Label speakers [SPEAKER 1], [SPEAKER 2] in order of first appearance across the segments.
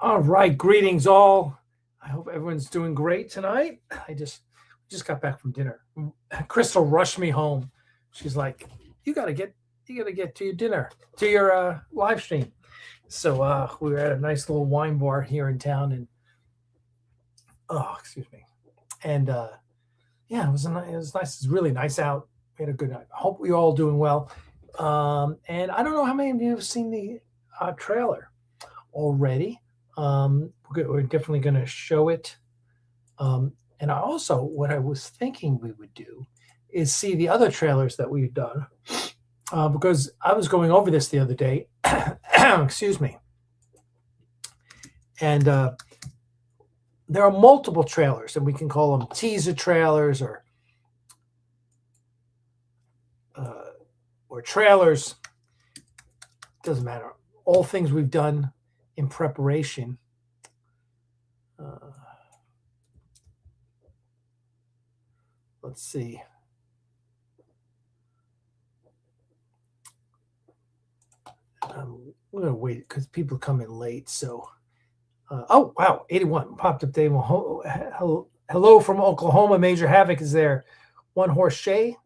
[SPEAKER 1] All right, greetings all. I hope everyone's doing great tonight. I just got back from dinner. Crystal rushed me home. She's like, "You gotta get to your dinner, to your live stream." So we were at a nice little wine bar here in town, and excuse me, and yeah, it was nice. It's really nice out. We had a good night. I hope we're all doing well. And I don't know how many of you have seen the trailer already. We're definitely going to show it. And what I was thinking we would do is see the other trailers that we've done, because I was going over this the other day. Excuse me. And there are multiple trailers, and we can call them teaser trailers or trailers. Doesn't matter. All things we've done in preparation. Let's see. We're going to wait because people come in late. So, oh, wow, 81 popped up day. Hello from Oklahoma. Major Havoc is there. One Horse Shay,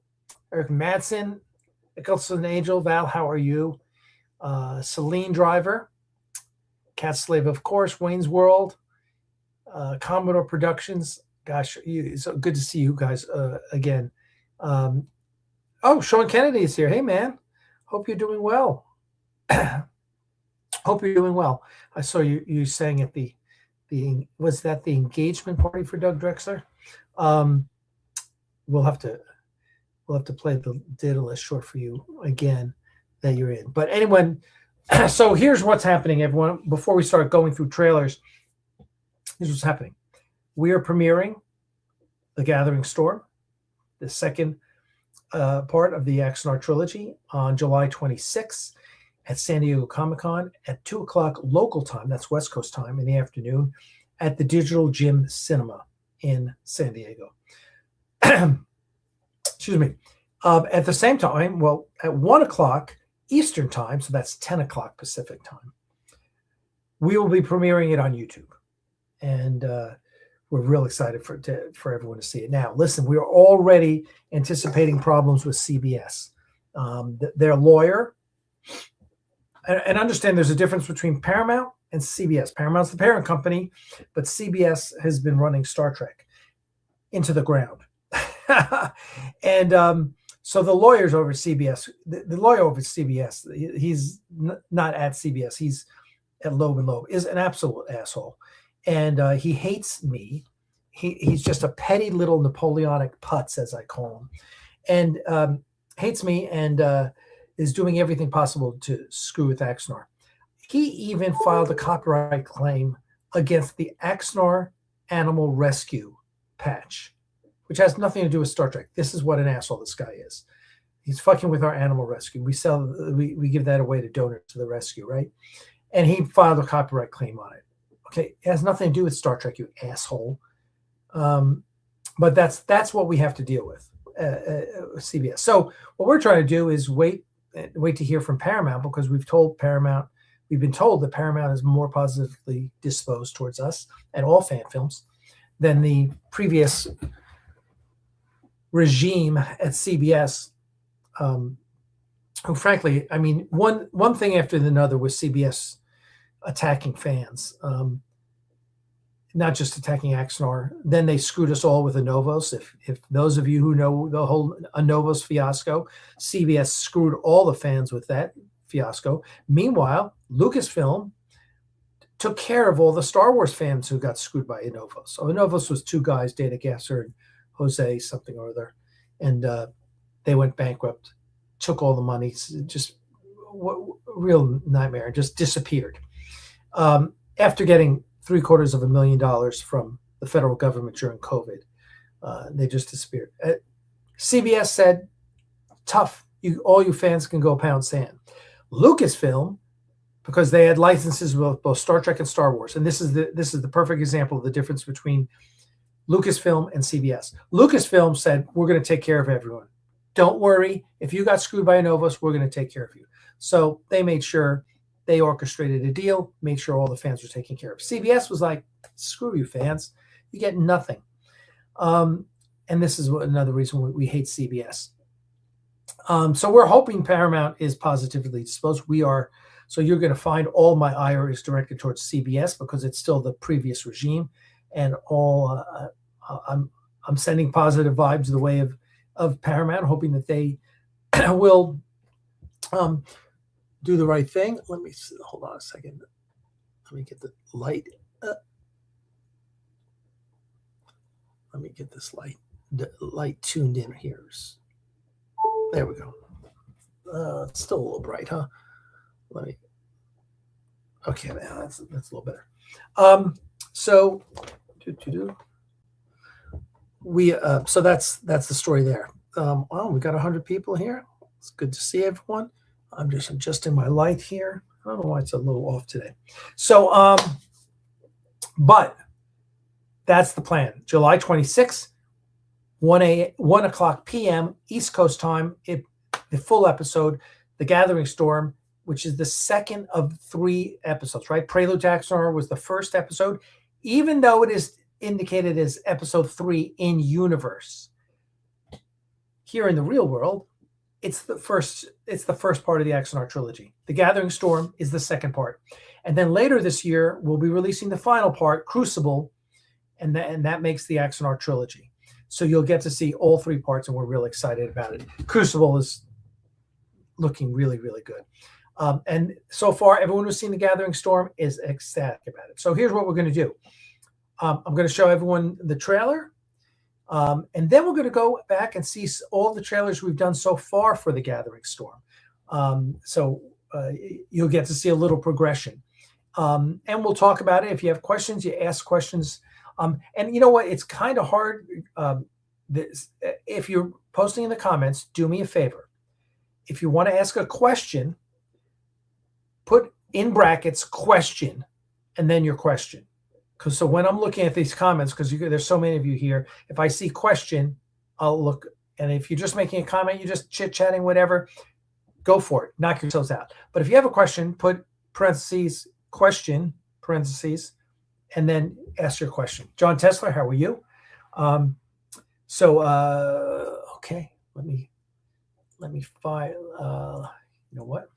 [SPEAKER 1] Eric Madsen, Nicholson Angel, Val, how are you? Celine Driver, Cat Slave, of course, Wayne's World, Commodore Productions. Gosh, it's so good to see you guys again. Sean Kennedy is here. Hey, man. Hope you're doing well. Hope you're doing well. I saw you sang at the was that the engagement party for Doug Drexler? We'll have to play the data list short for you again that you're in. But anyone, so here's what's happening, everyone. Before we start going through trailers, here's what's happening. We are premiering The Gathering Storm, the second part of the Axanar Trilogy, on July 26th at San Diego Comic-Con at 2 o'clock local time, that's West Coast time, in the afternoon at the Digital Gym Cinema in San Diego. Excuse me. At the same time, at 1 o'clock Eastern time, so that's 10 o'clock Pacific time, we will be premiering it on YouTube. And we're real excited for everyone to see it. Now, listen, we are already anticipating problems with CBS. Their lawyer, and understand there's a difference between Paramount and CBS. Paramount's the parent company, but CBS has been running Star Trek into the ground. And so the lawyers over CBS, the lawyer over CBS, he's not at CBS, he's at Loeb & Loeb, is an absolute asshole. And he hates me. He's just a petty little Napoleonic putz, as I call him, and hates me and is doing everything possible to screw with Axanar. He even filed a copyright claim against the Axanar Animal Rescue patch, which has nothing to do with Star Trek. This is what an asshole this guy is. He's fucking with our animal rescue. We give that away to donors to the rescue, right? And he filed a copyright claim on it. Okay, it has nothing to do with Star Trek, you asshole. But that's what we have to deal with, CBS. So what we're trying to do is wait to hear from Paramount, because we've been told that Paramount is more positively disposed towards us and all fan films than the previous regime at CBS, who frankly, I mean, one thing after another was CBS attacking fans, not just attacking Axanar. Then they screwed us all with Anovos. If those of you who know the whole Anovos fiasco, CBS screwed all the fans with that fiasco. Meanwhile, Lucasfilm took care of all the Star Wars fans who got screwed by Anovos. So Anovos was two guys, Data Gasser and Jose something or other, and they went bankrupt, took all the money, just real nightmare, just disappeared. After getting $750,000 from the federal government during COVID, they just disappeared. CBS said, tough, all you fans can go pound sand. Lucasfilm, because they had licenses with both Star Trek and Star Wars, and this is the perfect example of the difference between Lucasfilm and CBS. Lucasfilm said, we're going to take care of everyone. Don't worry. If you got screwed by Anovos, we're going to take care of you. So they made sure They orchestrated a deal, made sure all the fans were taken care of. CBS was like, screw you, fans. You get nothing. And this is another reason we hate CBS. So we're hoping Paramount is positively disposed. We are. So you're going to find all my ire is directed towards CBS because it's still the previous regime, and all I'm sending positive vibes the way of Paramount, hoping that they will do the right thing. Let me hold on a second. Let me get the light. Let me get this light tuned in here. There we go. It's still a little bright, huh? Okay, now that's a little better. So that's the story there. Well, we got 100 people here. It's good to see everyone. I'm just adjusting my light here. I don't know why it's a little off today. So, but that's the plan. July 26th, 1 o'clock p.m. East Coast time. The full episode, The Gathering Storm, which is the second of 3 episodes, right? Prelude to Axanar was the first episode, even though it is indicated as episode 3 in universe. Here in the real world, it's the first part of the Axanar Trilogy. The Gathering Storm is the second part. And then later this year, we'll be releasing the final part, Crucible, and that makes the Axanar Trilogy. So you'll get to see all 3 parts, and we're real excited about it. Crucible is looking really, really good. And so far, everyone who's seen The Gathering Storm is ecstatic about it. So here's what we're going to do. I'm going to show everyone the trailer. And then we're going to go back and see all the trailers we've done so far for The Gathering Storm. So you'll get to see a little progression. And we'll talk about it. If you have questions, you ask questions. And you know what? It's kind of hard. If you're posting in the comments, do me a favor. If you want to ask a question, put in brackets question and then your question. So when I'm looking at these comments, because there's so many of you here, if I see question, I'll look. And if you're just making a comment, you're just chit-chatting, whatever, go for it. Knock yourselves out. But if you have a question, put parentheses, question, parentheses, and then ask your question. John Tesler, how are you? Okay, let me file. You know what?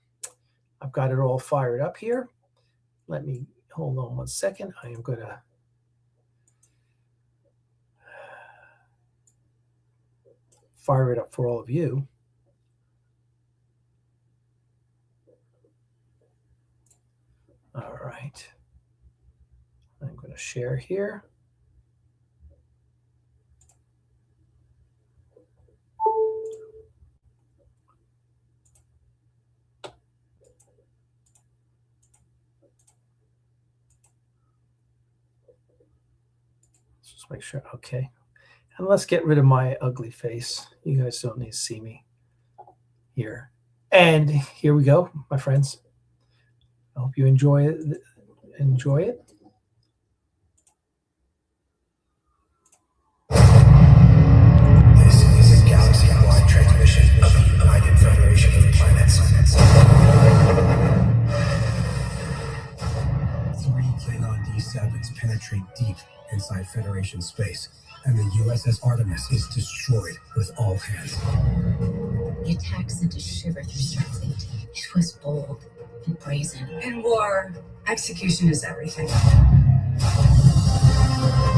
[SPEAKER 1] I've got it all fired up here. Let me hold on one second. I am going to fire it up for all of you. All right. I'm going to share here. Just make sure. Okay. And let's get rid of my ugly face. You guys don't need to see me here. And here we go, my friends. I hope you enjoy it. Enjoy it.
[SPEAKER 2] This is a galaxy-wide transmission of the United Federation of Planets. 3 Klingon D7s penetrate deep inside Federation space, and the USS Artemis is destroyed with all hands.
[SPEAKER 3] The attack sent a shiver through Starfleet. It was bold and brazen.
[SPEAKER 4] In war, execution is everything.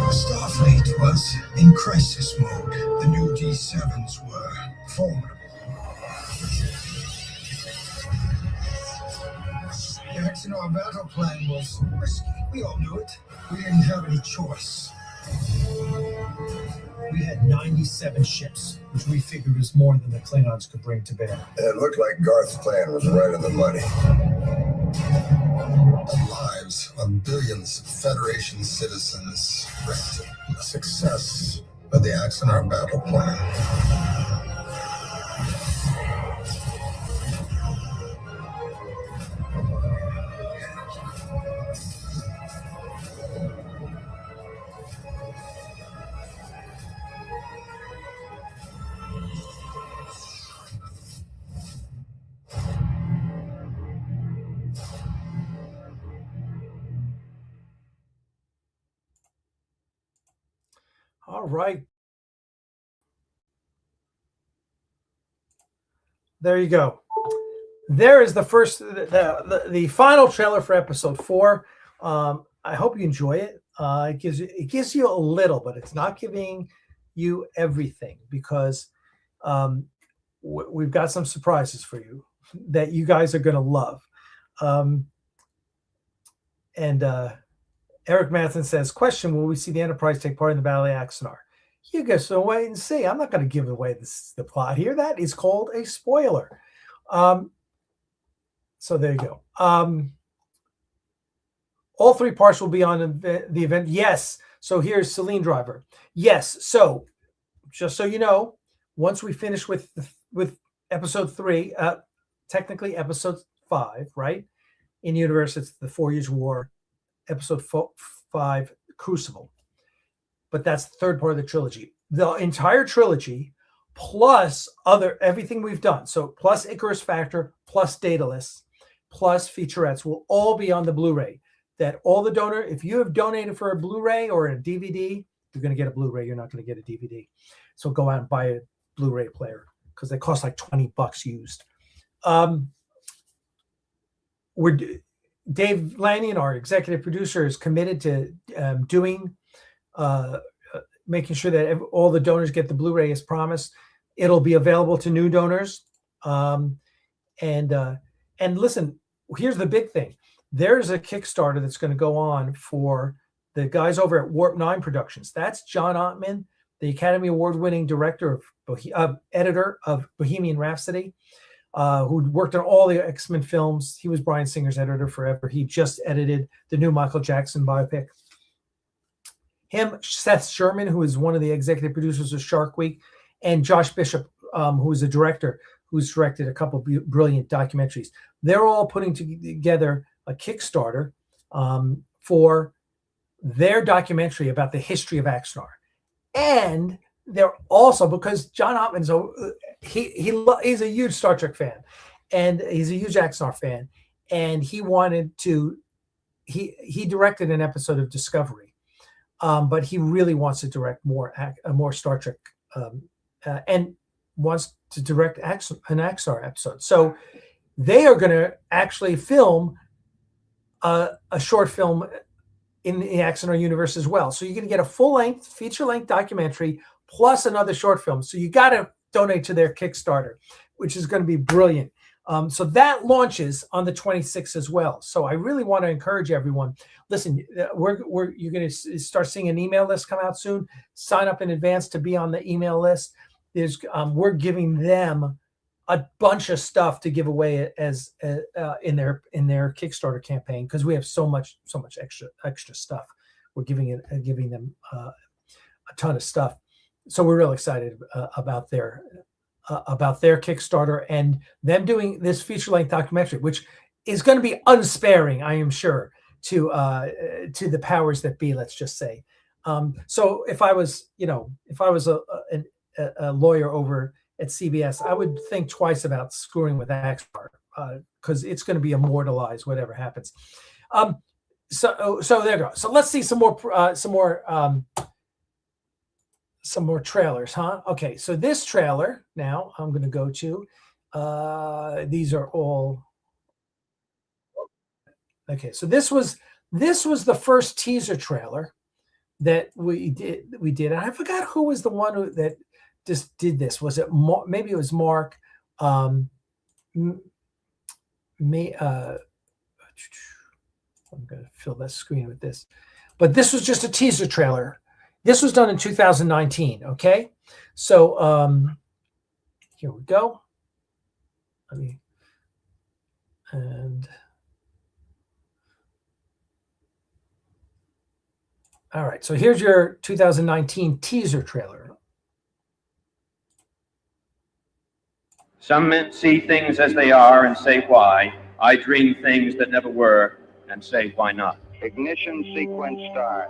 [SPEAKER 2] Starfleet was in crisis mode. The new D7s were formidable. The Axanar battle plan was risky. We all knew it. We didn't have any choice.
[SPEAKER 5] We had 97 ships, which we figured was more than the Klingons could bring to bear.
[SPEAKER 6] It looked like Garth's plan was right in the money. The lives of billions of Federation citizens rested on the success of the Axanar battle plan.
[SPEAKER 1] All right. There you go. There is the first, the final trailer for episode 4. I hope you enjoy it. It gives you a little, but it's not giving you everything, because we've got some surprises for you that you guys are going to love. And Eric Matheson says, question, will we see the Enterprise take part in the Battle of Axanar? You guys will wait and see. I'm not going to give away the plot here. That is called a spoiler. So there you go. All 3 parts will be on the event. Yes. So here's Celine Driver. Yes. So just so you know, once we finish with episode 3, technically episode 5, right? In universe, it's the 4 Years' War, episode 5, Crucible. But that's the 3rd part of the trilogy. The entire trilogy, plus everything we've done. So plus Icarus Factor, plus Daedalus, plus featurettes will all be on the Blu-ray. That all the donor, if you have donated for a Blu-ray or a DVD, you're going to get a Blu-ray. You're not going to get a DVD. So go out and buy a Blu-ray player, because they cost like $20 used. Dave Lanyon, our executive producer, is committed to making sure that all the donors get the Blu-ray as promised. It'll be available to new donors. And listen, here's the big thing. There's a Kickstarter that's going to go on for the guys over at Warp 9 Productions. That's John Ottman, the Academy Award-winning director editor of Bohemian Rhapsody, who worked on all the X-Men films. He was Bryan Singer's editor forever. He just edited the new Michael Jackson biopic. Him, Seth Sherman, who is one of the executive producers of Shark Week, and Josh Bishop, who is a director who's directed a couple of brilliant documentaries. They're all putting together a Kickstarter for their documentary about the history of Axanar. And they're also, because John Ottman's he's a huge Star Trek fan, and he's a huge Axanar fan, and he wanted to he directed an episode of Discovery, but he really wants to direct more Star Trek, and wants to direct an Axanar episode. So they are going to actually film a short film in the Axanar universe as well. So you're going to get a full-length, feature-length documentary plus another short film. So you got to donate to their Kickstarter, which is going to be brilliant. So that launches on the 26th as well. So I really want to encourage everyone. Listen, you're going to start seeing an email list come out soon. Sign up in advance to be on the email list. We're giving them a bunch of stuff to give away as in their Kickstarter campaign, because we have so much extra stuff. We're giving them a ton of stuff. So we're real excited about their Kickstarter and them doing this feature-length documentary, which is going to be unsparing, I am sure, to the powers that be. Let's just say. So if I was a lawyer over at CBS, I would think twice about screwing with Axanar, because it's going to be immortalized, whatever happens. So there you go. So let's see some more trailers, huh? Okay, so this trailer now I'm going to go to. These are all okay. So this was the first teaser trailer that we did, and I forgot who was the one that just did this. Was it maybe it was Mark? I'm going to fill that screen with this, but this was just a teaser trailer. This was done in 2019. Okay, so here we go. All right. So here's your 2019 teaser trailer.
[SPEAKER 7] Some men see things as they are and say why. I dream things that never were and say why not.
[SPEAKER 8] Ignition sequence start.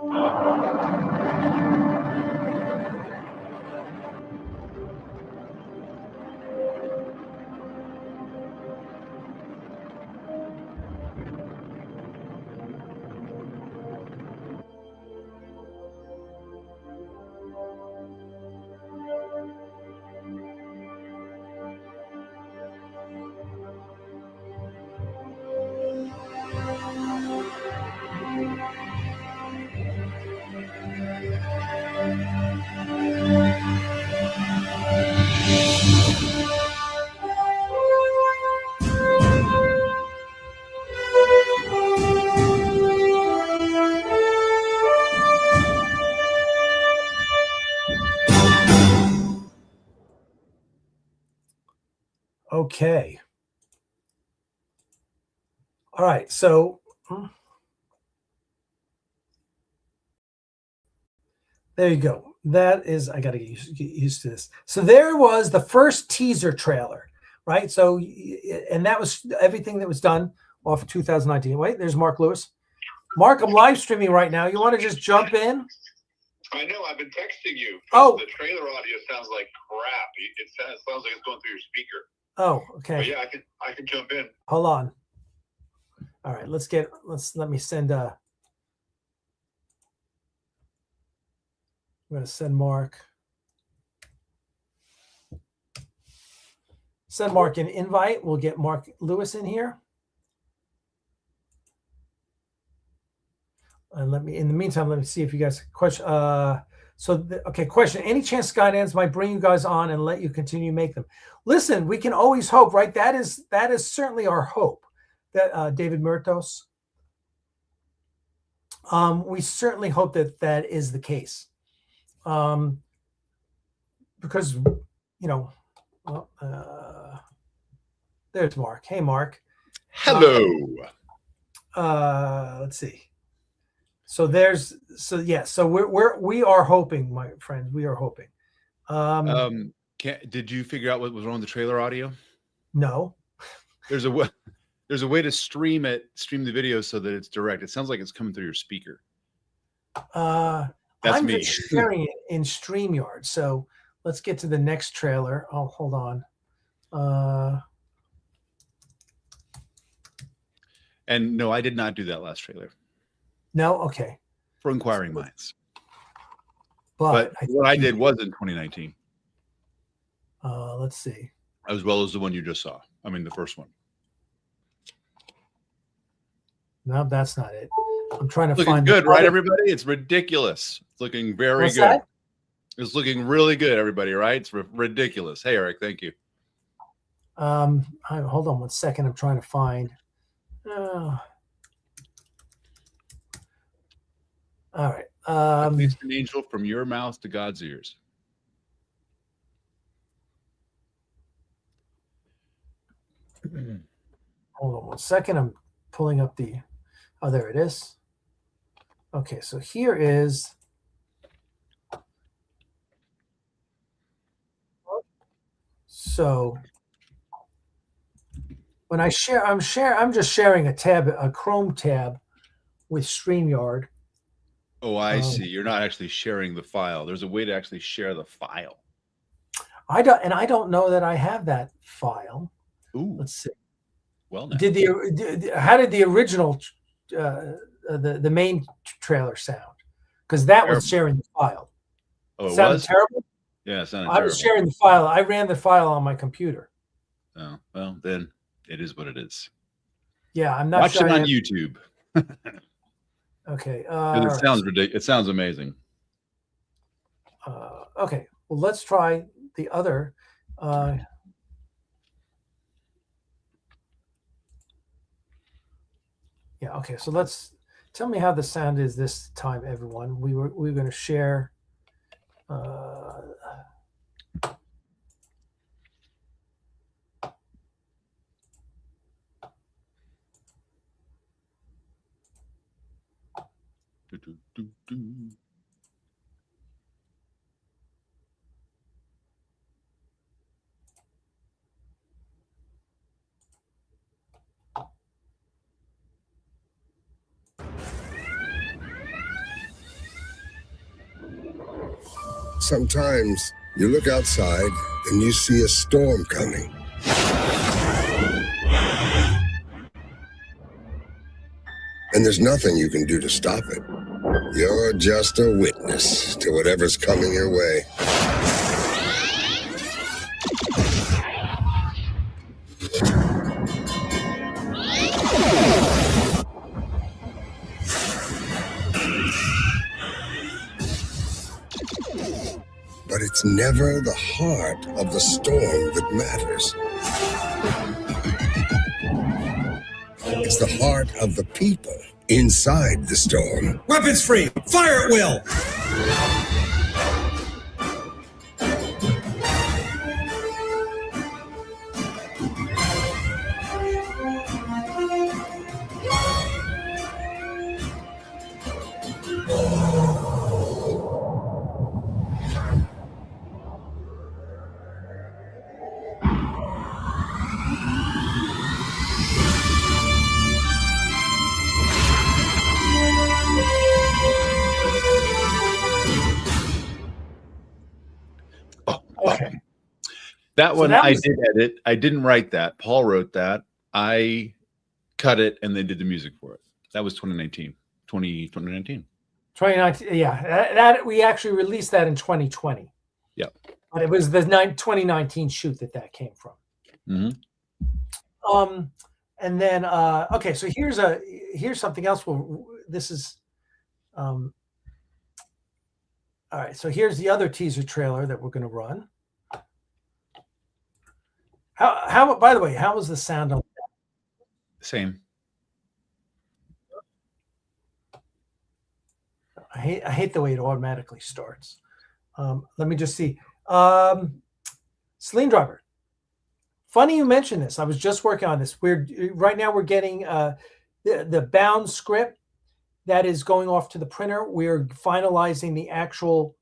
[SPEAKER 1] Okay. All right. So there you go. That is, I got to get used to this. So there was the first teaser trailer, right? So, and that was everything that was done off of 2019. Wait, there's Mark Lewis. Mark, I'm live streaming right now. You want to just jump in?
[SPEAKER 9] I know. I've been texting you.
[SPEAKER 1] Oh.
[SPEAKER 9] The trailer audio sounds like crap. It sounds like it's going through your speaker.
[SPEAKER 1] Oh, okay.
[SPEAKER 9] But yeah, I can jump in.
[SPEAKER 1] Hold on. All right, let me send I'm going to send Mark an invite. We'll get Mark Lewis in here. And in the meantime, let me see if you guys question. Question. Any chance Skydance might bring you guys on and let you continue to make them? Listen, we can always hope, right? That is certainly our hope. That David Murtos. We certainly hope that is the case. Because, there's Mark. Hey, Mark.
[SPEAKER 9] Hello.
[SPEAKER 1] Let's see. So we are hoping, my friends. We are hoping.
[SPEAKER 10] Did you figure out what was wrong with the trailer audio?
[SPEAKER 1] No.
[SPEAKER 10] There's a way to stream the video so that it's direct. It sounds like it's coming through your speaker.
[SPEAKER 1] That's
[SPEAKER 10] me.
[SPEAKER 1] I'm just sharing it in StreamYard. So let's get to the next trailer. Oh, hold on.
[SPEAKER 10] And no, I did not do that last trailer.
[SPEAKER 1] No, okay.
[SPEAKER 10] For inquiring minds.
[SPEAKER 1] But
[SPEAKER 10] what I did was in 2019.
[SPEAKER 1] Let's see.
[SPEAKER 10] As well as the one you just saw. I mean, the first one.
[SPEAKER 1] No, that's not it. I'm trying to
[SPEAKER 10] looking
[SPEAKER 1] find
[SPEAKER 10] good, right, everybody? It's ridiculous. It's looking very
[SPEAKER 1] What's
[SPEAKER 10] good.
[SPEAKER 1] That?
[SPEAKER 10] It's looking really good, everybody, right? It's ridiculous. Hey, Eric, thank you.
[SPEAKER 1] Hold on one second. I'm trying to find. All right.
[SPEAKER 10] At least an angel from your mouth to God's ears.
[SPEAKER 1] Hold on one second. I'm pulling up the. Oh, there it is. Okay, so here is. So when I share, I'm just sharing a Chrome tab with StreamYard.
[SPEAKER 10] Oh, I see. You're not actually sharing the file. There's a way to actually share the file.
[SPEAKER 1] I don't know that I have that file.
[SPEAKER 10] Ooh.
[SPEAKER 1] Let's see.
[SPEAKER 10] Well, now.
[SPEAKER 1] How did the original the main trailer sound? Because that was sharing the file.
[SPEAKER 10] Oh, it
[SPEAKER 1] sounded
[SPEAKER 10] was
[SPEAKER 1] terrible.
[SPEAKER 10] Yeah, it sounded
[SPEAKER 1] I
[SPEAKER 10] terrible.
[SPEAKER 1] was sharing the file. I ran the file on my computer.
[SPEAKER 10] Oh, well, then it is what it is.
[SPEAKER 1] Yeah, I'm not
[SPEAKER 10] Watch
[SPEAKER 1] sure
[SPEAKER 10] it on YouTube.
[SPEAKER 1] Okay.
[SPEAKER 10] It sounds ridiculous. It sounds amazing.
[SPEAKER 1] Okay. Well, let's try the other. Yeah. Okay. So tell me how the sound is this time, everyone. We were going to share.
[SPEAKER 6] Sometimes you look outside and you see a storm coming. And there's nothing you can do to stop it. You're just a witness to whatever's coming your way. But it's never the heart of the storm that matters. It's the heart of the people inside the storm.
[SPEAKER 2] Weapons free! Fire at will!
[SPEAKER 10] That
[SPEAKER 1] So
[SPEAKER 10] one
[SPEAKER 1] that
[SPEAKER 10] I
[SPEAKER 1] was-
[SPEAKER 10] did edit. I didn't write that. Paul wrote that. I cut it and then did the music for it. That was 2019. 2019.
[SPEAKER 1] 2019. Yeah, that we actually released that in 2020.
[SPEAKER 10] Yeah.
[SPEAKER 1] But it was the 2019 shoot that came from.
[SPEAKER 10] Mm-hmm.
[SPEAKER 1] And then okay, so here's something else. This is all right. So here's the other teaser trailer that we're going to run. How by the way, how was the sound on that?
[SPEAKER 10] Same.
[SPEAKER 1] I hate the way it automatically starts. Let me just see. Celine Driver. Funny you mentioned this. I was just working on this. Right now we're getting the bound script that is going off to the printer. We're finalizing the actual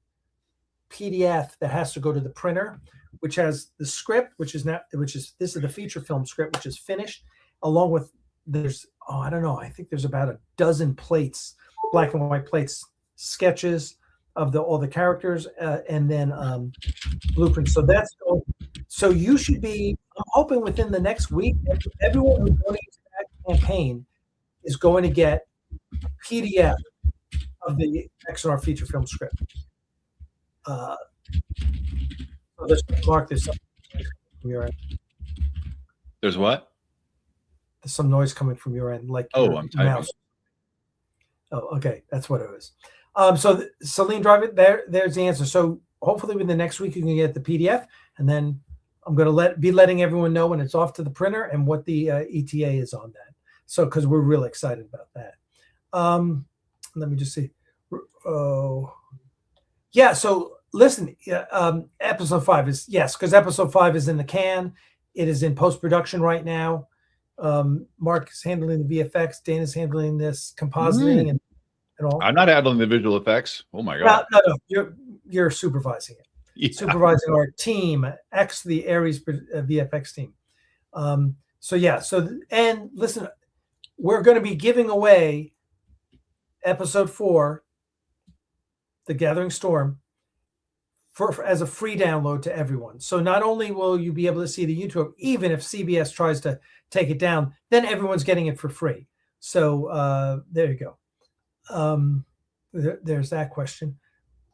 [SPEAKER 1] PDF that has to go to the printer, which has the script, this is the feature film script, which is finished, along with I don't know, I think there's about a dozen plates, black and white plates, sketches of all the characters, and then blueprints. So so you should be, I'm hoping within the next week, everyone who's going to that campaign is going to get PDF of the Axanar feature film script. So let's mark this up from your end.
[SPEAKER 10] There's what?
[SPEAKER 1] There's some noise coming from your end, like
[SPEAKER 10] Oh,
[SPEAKER 1] your
[SPEAKER 10] I'm typing.
[SPEAKER 1] mouse. Oh, okay, that's what it was. So Celine Drive it. There's the answer. So hopefully within the next week you can get the PDF, and then I'm going to be letting everyone know when it's off to the printer and what the ETA is on that. So because we're really excited about that. Let me just see. Oh, yeah. So listen, episode 5 is because episode 5 is in the can. It is in post-production right now. Mark is handling the VFX. Dana's handling this compositing and all.
[SPEAKER 10] I'm not handling the visual effects. Oh my god!
[SPEAKER 1] No. You're supervising it.
[SPEAKER 10] Yeah.
[SPEAKER 1] Supervising our team, the Aries VFX team. And listen, we're going to be giving away episode 4, The Gathering Storm, as a free download to everyone. So not only will you be able to see the YouTube, even if CBS tries to take it down, then everyone's getting it for free. So there you go. There's that question.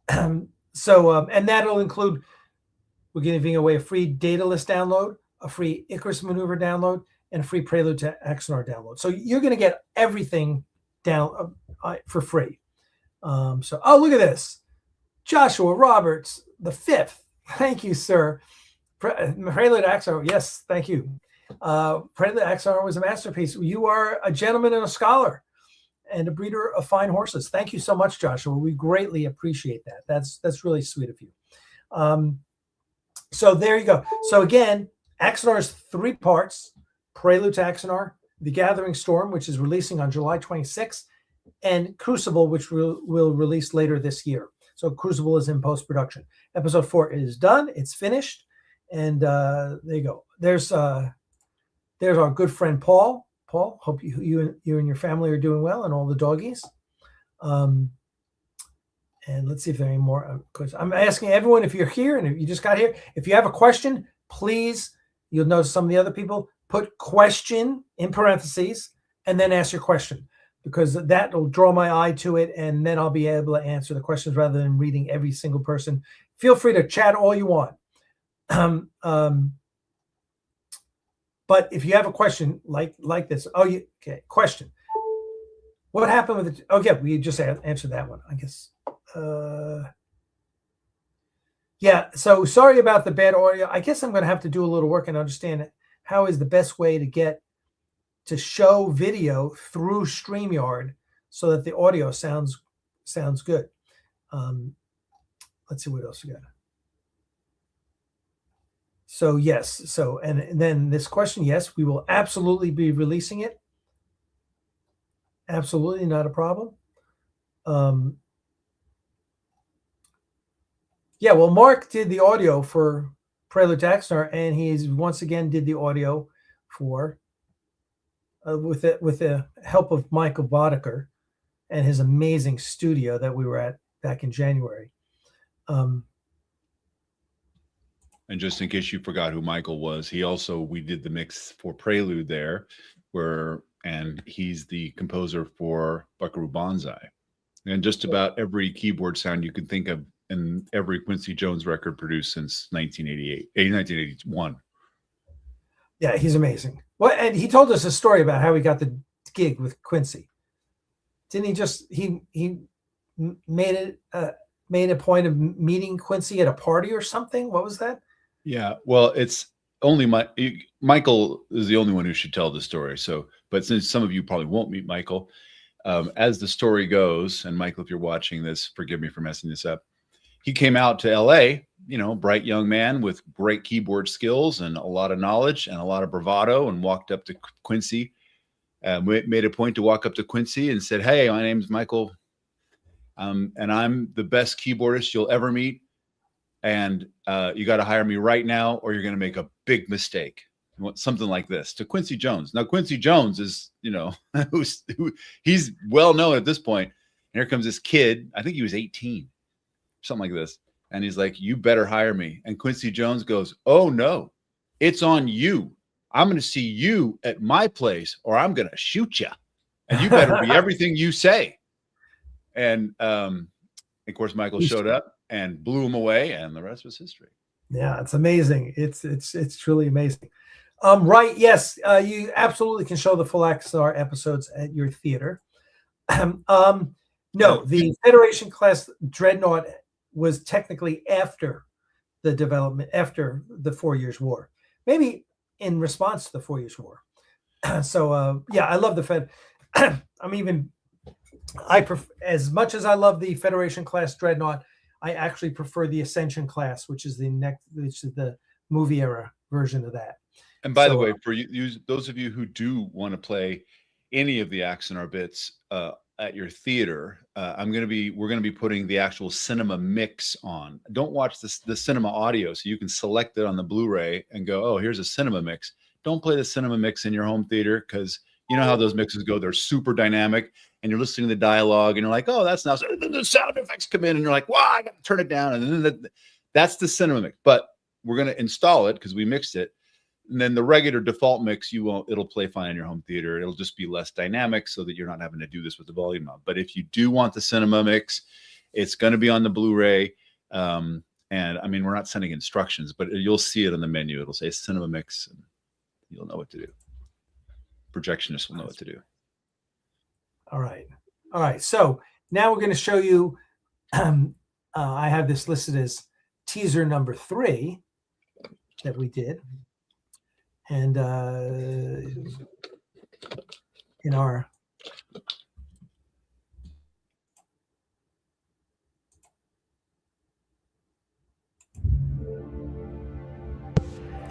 [SPEAKER 1] And that'll include, we're giving away a free data list download, a free Icarus maneuver download, and a free Prelude to Axanar download. So you're going to get everything down for free. Look at this. Joshua Roberts, the 5th. Thank you, sir. Prelude Axanar. Yes, thank you. Prelude Axanar was a masterpiece. You are a gentleman and a scholar and a breeder of fine horses. Thank you so much, Joshua. We greatly appreciate that. That's really sweet of you. So there you go. So again, Axanar is 3 parts: Prelude to Axanar, The Gathering Storm, which is releasing on July 26th, and Crucible, which will release later this year. So Crucible is in post-production. Episode 4 is done. It's finished. And there you go. There's our good friend Paul. Paul, hope you and your family are doing well, and all the doggies. And let's see if there are any more. Because I'm asking everyone, if you're here and if you just got here, if you have a question, please, you'll notice some of the other people put question in parentheses and then ask your question, because that will draw my eye to it, and then I'll be able to answer the questions rather than reading every single person. Feel free to chat all you want. But if you have a question like this, okay, question. What happened with it? Oh, yeah, we just answered that one, I guess. Yeah, so sorry about the bad audio. I guess I'm going to have to do a little work and understand how is the best way to show video through StreamYard so that the audio sounds good. Let's see what else we got. So yes, and then this question, yes, we will absolutely be releasing it. Absolutely, not a problem. Yeah, well, Mark did the audio for Prelude to Axanar, and he's once again did the audio for with the help of Michael Boddicker and his amazing studio that we were at back in January.
[SPEAKER 10] And just in case you forgot who Michael was, we did the mix for Prelude there, and he's the composer for Buckaroo Banzai. And just about every keyboard sound you could think of in every Quincy Jones record produced since 1981.
[SPEAKER 1] Yeah, he's amazing. Well, and he told us a story about how he got the gig with Quincy. Didn't he just he made a point of meeting Quincy at a party or something? What was that?
[SPEAKER 10] Yeah, well, it's only Michael is the only one who should tell the story. So, but since some of you probably won't meet Michael, as the story goes, and Michael, if you're watching this, forgive me for messing this up. He came out to LA, bright young man with great keyboard skills and a lot of knowledge and a lot of bravado, and walked up to Quincy. Made a point to walk up to Quincy and said, "Hey, my name's Michael, and I'm the best keyboardist you'll ever meet. And you got to hire me right now, or you're going to make a big mistake." Something like this to Quincy Jones. Now, Quincy Jones is, he's well known at this point. And here comes this kid. I think he was 18, something like this. And he's like, "You better hire me." And Quincy Jones goes, "Oh no, it's on you. I'm going to see you at my place, or I'm going to shoot you. And you better be everything you say." And of course, Michael showed up and blew him away, and the rest was history.
[SPEAKER 1] Yeah, it's amazing. It's truly amazing. Right. Yes. You absolutely can show the full Axanar episodes at your theater. No, the Federation class Dreadnought was technically after the development, after the 4 Years' War, maybe in response to the 4 Years' War. So, yeah, I love the Fed. As much as I love the Federation class Dreadnought, I actually prefer the Ascension class, which is the movie era version of that.
[SPEAKER 10] And by the way, for you, those of you who do want to play any of the Axanar bits at your theater, we're going to be putting the actual cinema mix on. Don't watch the cinema audio, so you can select it on the Blu-ray and go, "Oh, here's a cinema mix." Don't play the cinema mix in your home theater, because you know how those mixes go. They're super dynamic, and you're listening to the dialogue, and you're like, "Oh, that's nice." And then the sound effects come in, and you're like, "Wow, I got to turn it down." And then that's the cinema mix. But we're going to install it because we mixed it. And then the regular default mix, it'll play fine in your home theater. It'll just be less dynamic so that you're not having to do this with the volume up. But if you do want the cinema mix, it's going to be on the Blu-ray. And we're not sending instructions, but you'll see it on the menu. It'll say cinema mix, and you'll know what to do. Projectionists will know what to do.
[SPEAKER 1] All right. So now we're going to show you, I have this listed as teaser number 3 that we did. And in our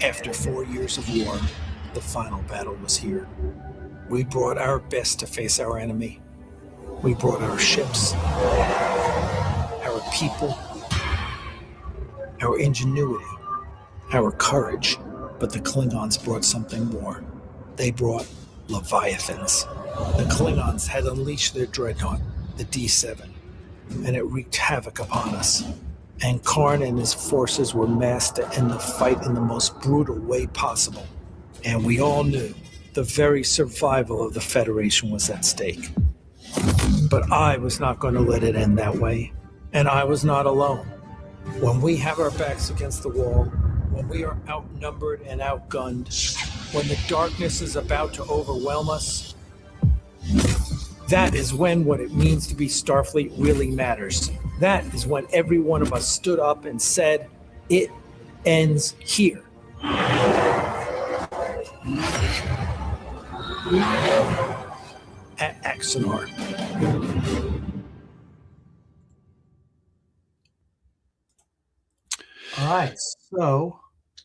[SPEAKER 2] After 4 years of war, the final battle was here. We brought our best to face our enemy. We brought our ships, our people, our ingenuity, our courage. But the Klingons brought something more. They brought Leviathans. The Klingons had unleashed their dreadnought, the D7, and it wreaked havoc upon us. And Karn and his forces were massed to end the fight in the most brutal way possible. And we all knew the very survival of the Federation was at stake. But I was not going to let it end that way. And I was not alone. When we have our backs against the wall, when we are outnumbered and outgunned, when the darkness is about to overwhelm us, that is when what it means to be Starfleet really matters. That is when every one of us stood up and said, "It ends here." At Axanar.
[SPEAKER 1] All right. So.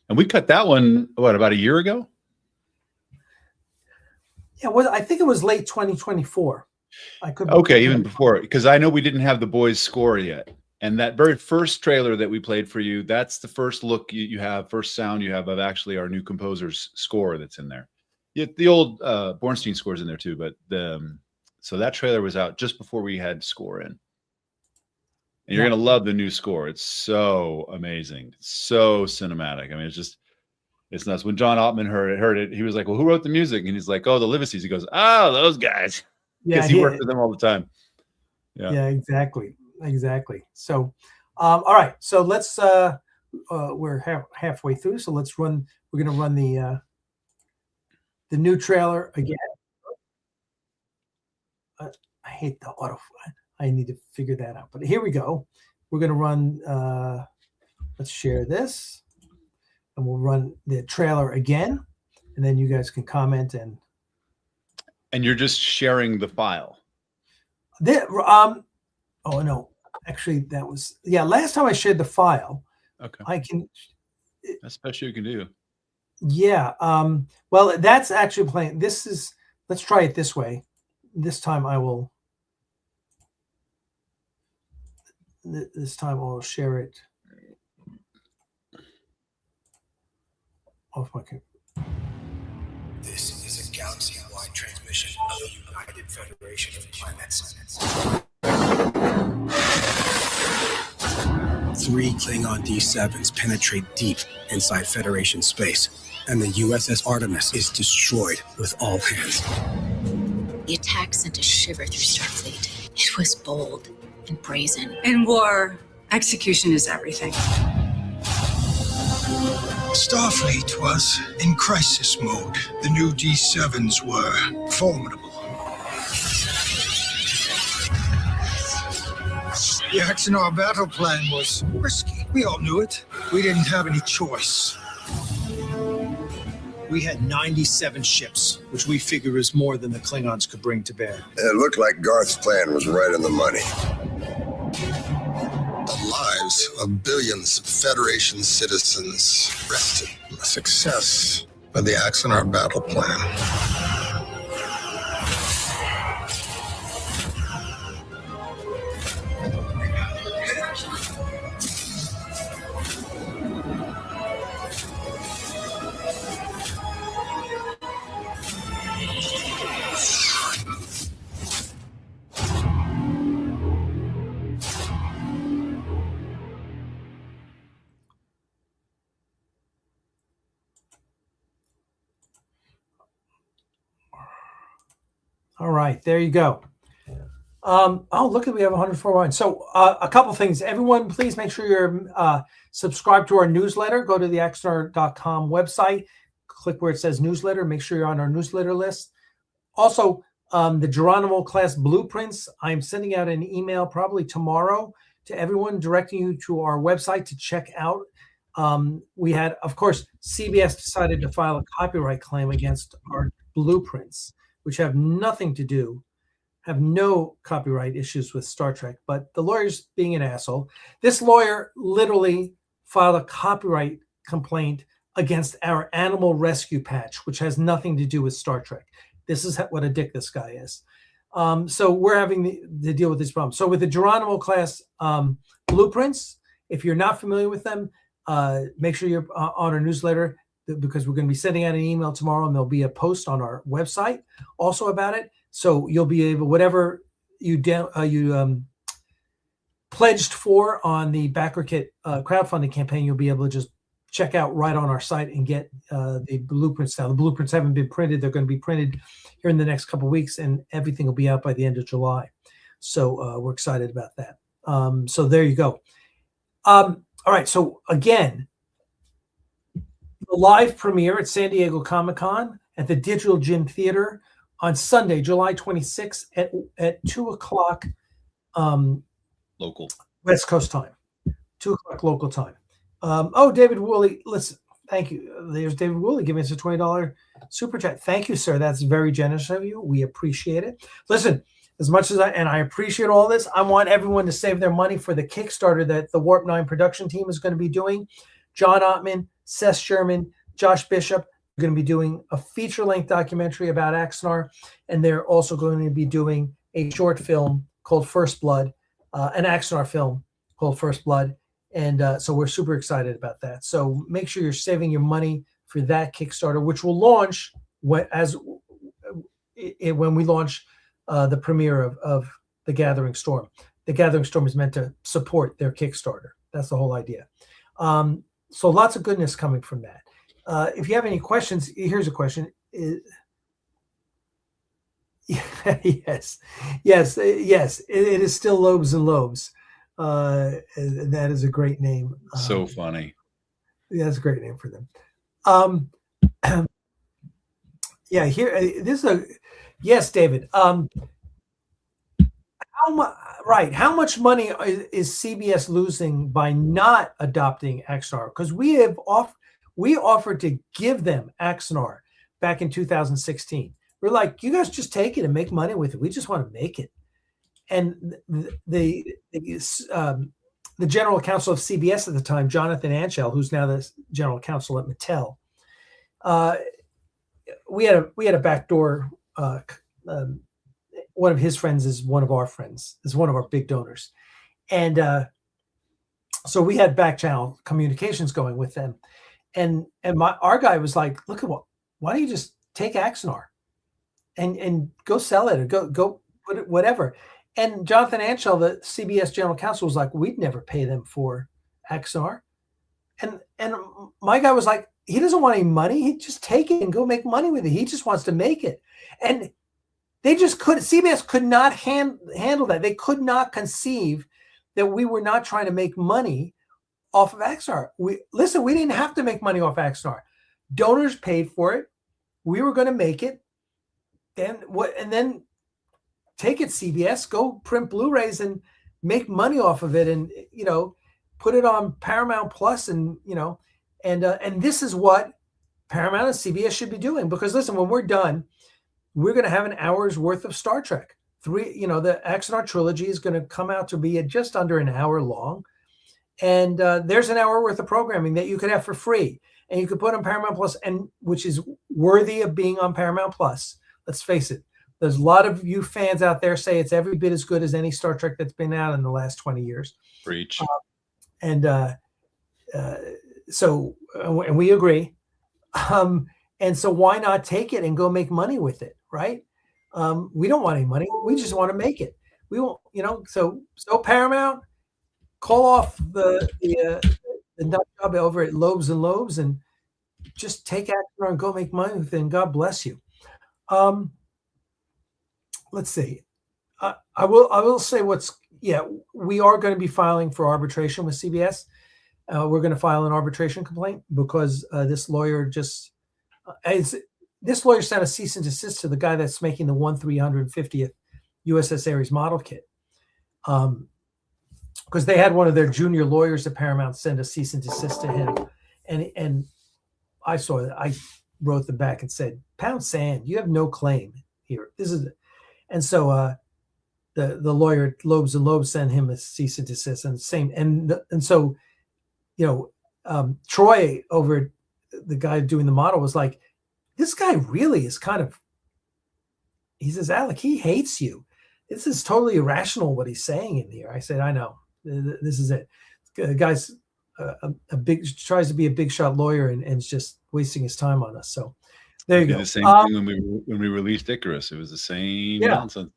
[SPEAKER 10] And we cut that one, about a year ago?
[SPEAKER 1] Yeah, I think it was late 2024.
[SPEAKER 10] Even before, because I know we didn't have the boys' score yet. And that very first trailer that we played for you, that's the first look you have, first sound you have of actually our new composer's score that's in there. The old Bornstein score's in there too, but so that trailer was out just before we had score in. And you're going to love the new score. It's so amazing. It's so cinematic. I mean, it's nuts. When John Ottman heard it, he was like, well, who wrote the music? And he's like, oh, the Livesey's. He goes, oh, those guys. Because he worked with them all the time.
[SPEAKER 1] Yeah, exactly. So, all right. So let's, we're halfway through. So we're going to run the new trailer again. I hate the auto. I need to figure that out. But here we go. We're going to run, let's share this. And we'll run the trailer again. And then you guys can comment. And
[SPEAKER 10] you're just sharing the file.
[SPEAKER 1] Oh, no. Actually, that was, last time I shared the file.
[SPEAKER 10] Okay. That's the best you can do.
[SPEAKER 1] Yeah. Well, that's actually playing. Let's try it this way. This time I will share it off my computer.
[SPEAKER 5] This is a galaxy-wide transmission of the United Federation of Planets. 3 Klingon D7s penetrate deep inside Federation space, and the USS Artemis is destroyed with all hands.
[SPEAKER 3] The attack sent a shiver through Starfleet. It was bold and brazen.
[SPEAKER 4] In war, execution is everything.
[SPEAKER 6] Starfleet was in crisis mode. The new D7s were formidable. The Axanar battle plan was risky. We all knew it. We didn't have any choice.
[SPEAKER 5] We had 97 ships, which we figure is more than the Klingons could bring to bear.
[SPEAKER 6] It looked like Garth's plan was right on the money. The lives of billions of Federation citizens rested on the success of the Axanar battle plan.
[SPEAKER 1] All right, there you go. Look at, we have 104 lines. So a couple things. Everyone, please make sure you're subscribed to our newsletter. Go to the Axanar.com website, click where it says newsletter. Make sure you're on our newsletter list. Also, the Geronimo class blueprints, I'm sending out an email probably tomorrow to everyone directing you to our website to check out. We had, of course, CBS decided to file a copyright claim against our blueprints, which have nothing to do, have no copyright issues with Star Trek, but the lawyer's being an asshole. This lawyer literally filed a copyright complaint against our animal rescue patch, which has nothing to do with Star Trek. This is what a dick this guy is. So we're having to deal with this problem. So with the Geronimo class blueprints, if you're not familiar with them, make sure you're on our newsletter, because we're going to be sending out an email tomorrow, and there'll be a post on our website also about it. So you'll be able, whatever you pledged for on the BackerKit crowdfunding campaign, you'll be able to just check out right on our site and get the blueprints now. The blueprints haven't been printed. They're going to be printed here in the next couple of weeks, and everything will be out by the end of July. So we're excited about that. So there you go. All right. So again, the live premiere at San Diego Comic-Con at the Digital Gym Theater on Sunday, July 26th at 2 o'clock
[SPEAKER 10] local
[SPEAKER 1] West Coast time, 2 o'clock local time. David Woolley, listen, thank you. There's David Woolley giving us a $20 super chat. Thank you, sir. That's very generous of you. We appreciate it. Listen, as much as I appreciate all this, I want everyone to save their money for the Kickstarter that the Warp 9 production team is going to be doing. John Ottman, Seth Sherman, Josh Bishop are going to be doing a feature-length documentary about Axanar, and they're also going to be doing a short film called First Blood, an Axanar film called First Blood, and so we're super excited about that. So make sure you're saving your money for that Kickstarter, which will launch when we launch the premiere of The Gathering Storm. the Gathering Storm is meant to support their Kickstarter. That's the whole idea. So lots of goodness coming from that. If you have any questions, here's a question. Yes. It is still Lobes and Lobes. And that is a great name.
[SPEAKER 10] So funny.
[SPEAKER 1] Yeah, that's a great name for them. Yeah, here this is a yes, David. How much money is CBS losing by not adopting Axanar? Because we offered to give them Axanar back in 2016. We're like, you guys just take it and make money with it. We just want to make it. And the general counsel of CBS at the time, Jonathan Anshel, who's now the general counsel at Mattel, we had a backdoor. One of his friends is one of our friends, is one of our big donors, and so we had back channel communications going with them, and our guy was like, look at why don't you just take Axanar and go sell it or go put it whatever. And Jonathan Anshel, the CBS general counsel, was like, we'd never pay them for Axanar. And my guy was like, he doesn't want any money. He just take it and go make money with it. He just wants to make it. And they just CBS could not handle that. They could not conceive that we were not trying to make money off of Axanar. We didn't have to make money off Axanar. Donors paid for it. We were going to make it. And then take it, CBS, go print Blu-rays and make money off of it, and put it on Paramount Plus, and and this is what Paramount and CBS should be doing. Because listen, when we're done, we're going to have an hour's worth of Star Trek. The Axanar Trilogy is going to come out to be just under an hour long, and there's an hour worth of programming that you could have for free, and you could put on Paramount Plus, and which is worthy of being on Paramount Plus. Let's face it. There's a lot of you fans out there say it's every bit as good as any Star Trek that's been out in the last 20 years.
[SPEAKER 10] Preach.
[SPEAKER 1] So we agree. And so why not take it and go make money with it, right? We don't want any money. We just want to make it. We won't, so Paramount, call off the nut job over at Lobes and Lobes and just take Axanar and go make money with it, and God bless you. Let's see. I will say we are going to be filing for arbitration with CBS. We're going to file an arbitration complaint because this lawyer sent a cease and desist to the guy that's making the 1/350th USS Ares model kit. Because they had one of their junior lawyers at Paramount send a cease and desist to him, and I saw it. I wrote them back and said, "Pound sand, you have no claim here. This is." And so the lawyer at Lobes and Lobes sent him a cease and desist, and so Troy, over the guy doing the model, was like, this guy really is he says, Alec, he hates you. This is totally irrational what he's saying in here. I said, I know, this is it. The guy's tries to be a big shot lawyer and is just wasting his time on us. So there you go.
[SPEAKER 10] The same thing when we released Icarus. It was the same nonsense.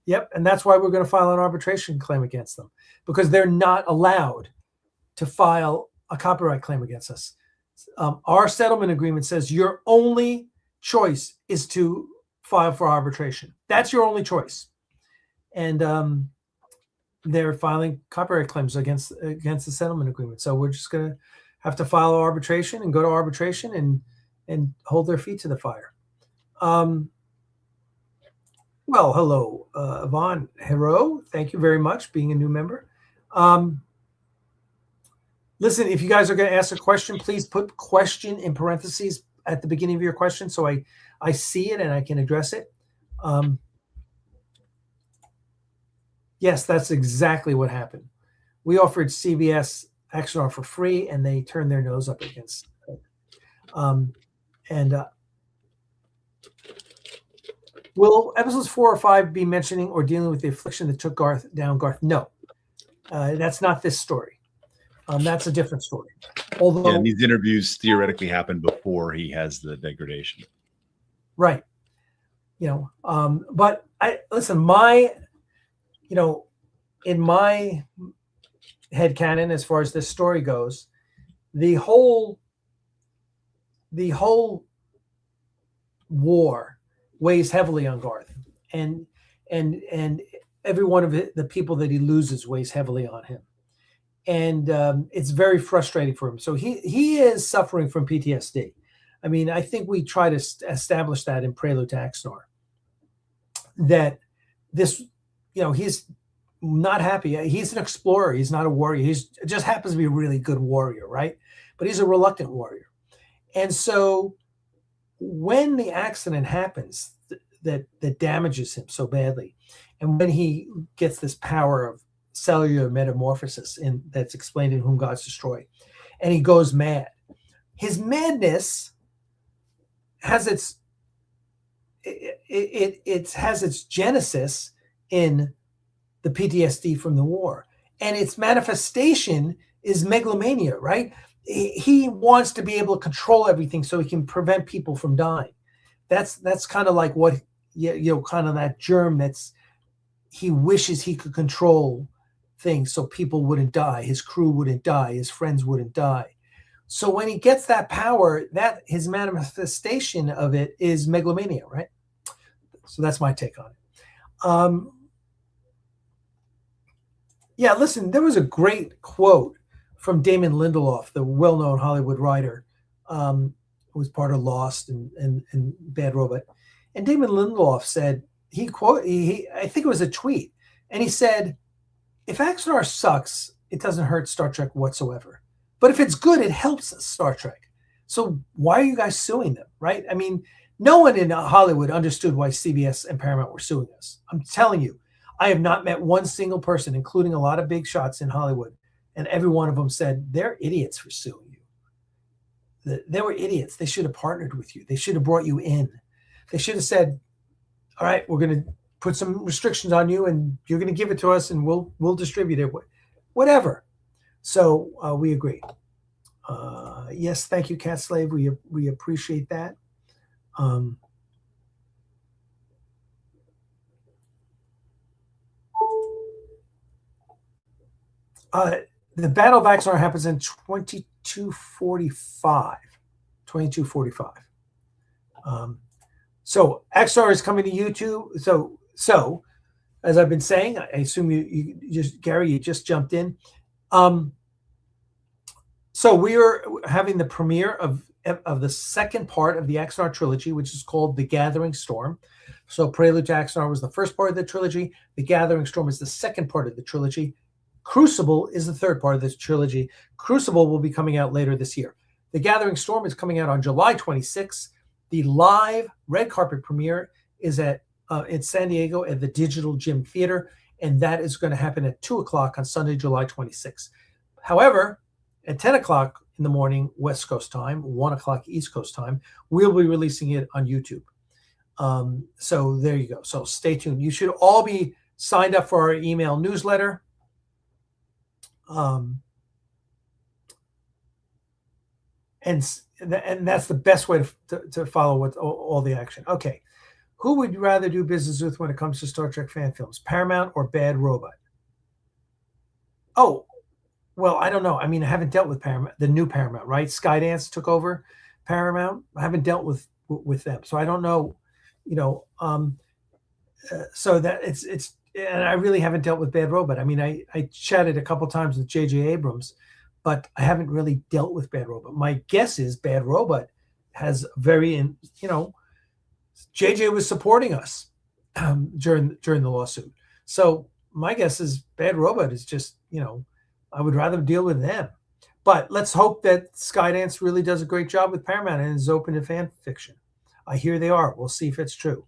[SPEAKER 1] Yep. And that's why we're going to file an arbitration claim against them, because they're not allowed to file a copyright claim against us. Our settlement agreement says your only choice is to file for arbitration. That's your only choice. And they're filing copyright claims against the settlement agreement. So we're just going to have to file arbitration and go to arbitration and hold their feet to the fire. Well, hello, Yvonne Hero. Thank you very much, being a new member. Listen, if you guys are going to ask a question, please put question in parentheses at the beginning of your question so I see it and I can address it. Yes, that's exactly what happened. We offered CBS Axanar for free, and they turned their nose up against it. Will episodes 4 or 5 be mentioning or dealing with the affliction that took Garth down? No, that's not this story. That's a different story. Although
[SPEAKER 10] these interviews theoretically happen before he has the degradation.
[SPEAKER 1] Right. But I listen, in my headcanon, as far as this story goes, the whole war weighs heavily on Garth, and every one of the people that he loses weighs heavily on him, and it's very frustrating for him. So he is suffering from PTSD. I mean, I think we try to establish that in Prelude to Axanar, that this, he's not happy. He's an explorer. He's not a warrior. He's just happens to be a really good warrior, right? But he's a reluctant warrior. And so when the accident happens that damages him so badly, and when he gets this power of cellular metamorphosis that's explained in Whom Gods Destroy, and he goes mad, his madness has its genesis in the PTSD from the war, and its manifestation is megalomania, right? He wants to be able to control everything so he can prevent people from dying. That's kind of like what, kind of that germ he wishes he could control things so people wouldn't die, his crew wouldn't die, his friends wouldn't die. So when he gets that power, that his manifestation of it is megalomania, right? So that's my take on it. Yeah, listen, there was a great quote from Damon Lindelof, the well-known Hollywood writer, who was part of Lost and Bad Robot. And Damon Lindelof said, I think it was a tweet, and he said, if Axanar sucks, it doesn't hurt Star Trek whatsoever. But if it's good, it helps Star Trek. So why are you guys suing them, right? I mean, no one in Hollywood understood why CBS and Paramount were suing us. I'm telling you, I have not met one single person, including a lot of big shots in Hollywood, and every one of them said, they're idiots for suing you. They were idiots. They should have partnered with you. They should have brought you in. They should have said, all right, we're going to put some restrictions on you, and you're going to give it to us, and we'll distribute it, whatever. So we agree. Yes, thank you, Cat Slave. We appreciate that. The Battle of Axanar happens in 2245. 2245. So Axanar is coming to YouTube. So as I've been saying, I assume you just, Gary, you just jumped in. So we are having the premiere of the second part of the Axanar Trilogy, which is called The Gathering Storm. So Prelude to Axanar was the first part of the trilogy. The Gathering Storm is the second part of the trilogy. Crucible is the third part of this trilogy. Crucible will be coming out later this year. The Gathering Storm is coming out on July 26th. The live red carpet premiere is in San Diego at the Digital Gym Theater, and that is going to happen at 2 o'clock on Sunday, July 26th. However, at 10 o'clock in the morning, West Coast time, 1 o'clock East Coast time, we'll be releasing it on YouTube. So there you go. So stay tuned. You should all be signed up for our email newsletter. And that's the best way to follow with all the action. Okay. Who would you rather do business with when it comes to Star Trek fan films, Paramount or Bad Robot? Oh, well, I don't know. I mean, I haven't dealt with Paramount, the new Paramount, right? Skydance took over Paramount. I haven't dealt with them, so I don't know. So that it's and I really haven't dealt with Bad Robot. I mean, I chatted a couple times with J.J. Abrams, but I haven't really dealt with Bad Robot. My guess is Bad Robot has JJ was supporting us during the lawsuit. So my guess is Bad Robot is just, I would rather deal with them. But let's hope that Skydance really does a great job with Paramount and is open to fan fiction. I hear they are. We'll see if it's true.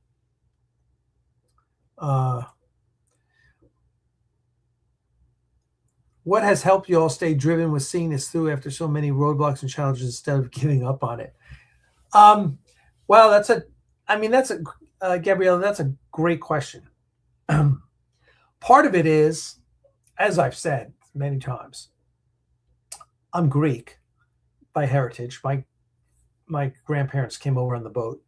[SPEAKER 1] What has helped you all stay driven with seeing this through after so many roadblocks and challenges instead of giving up on it? Well, Gabriella, that's a great question. Part of it is, as I've said many times, I'm Greek by heritage. My grandparents came over on the boat.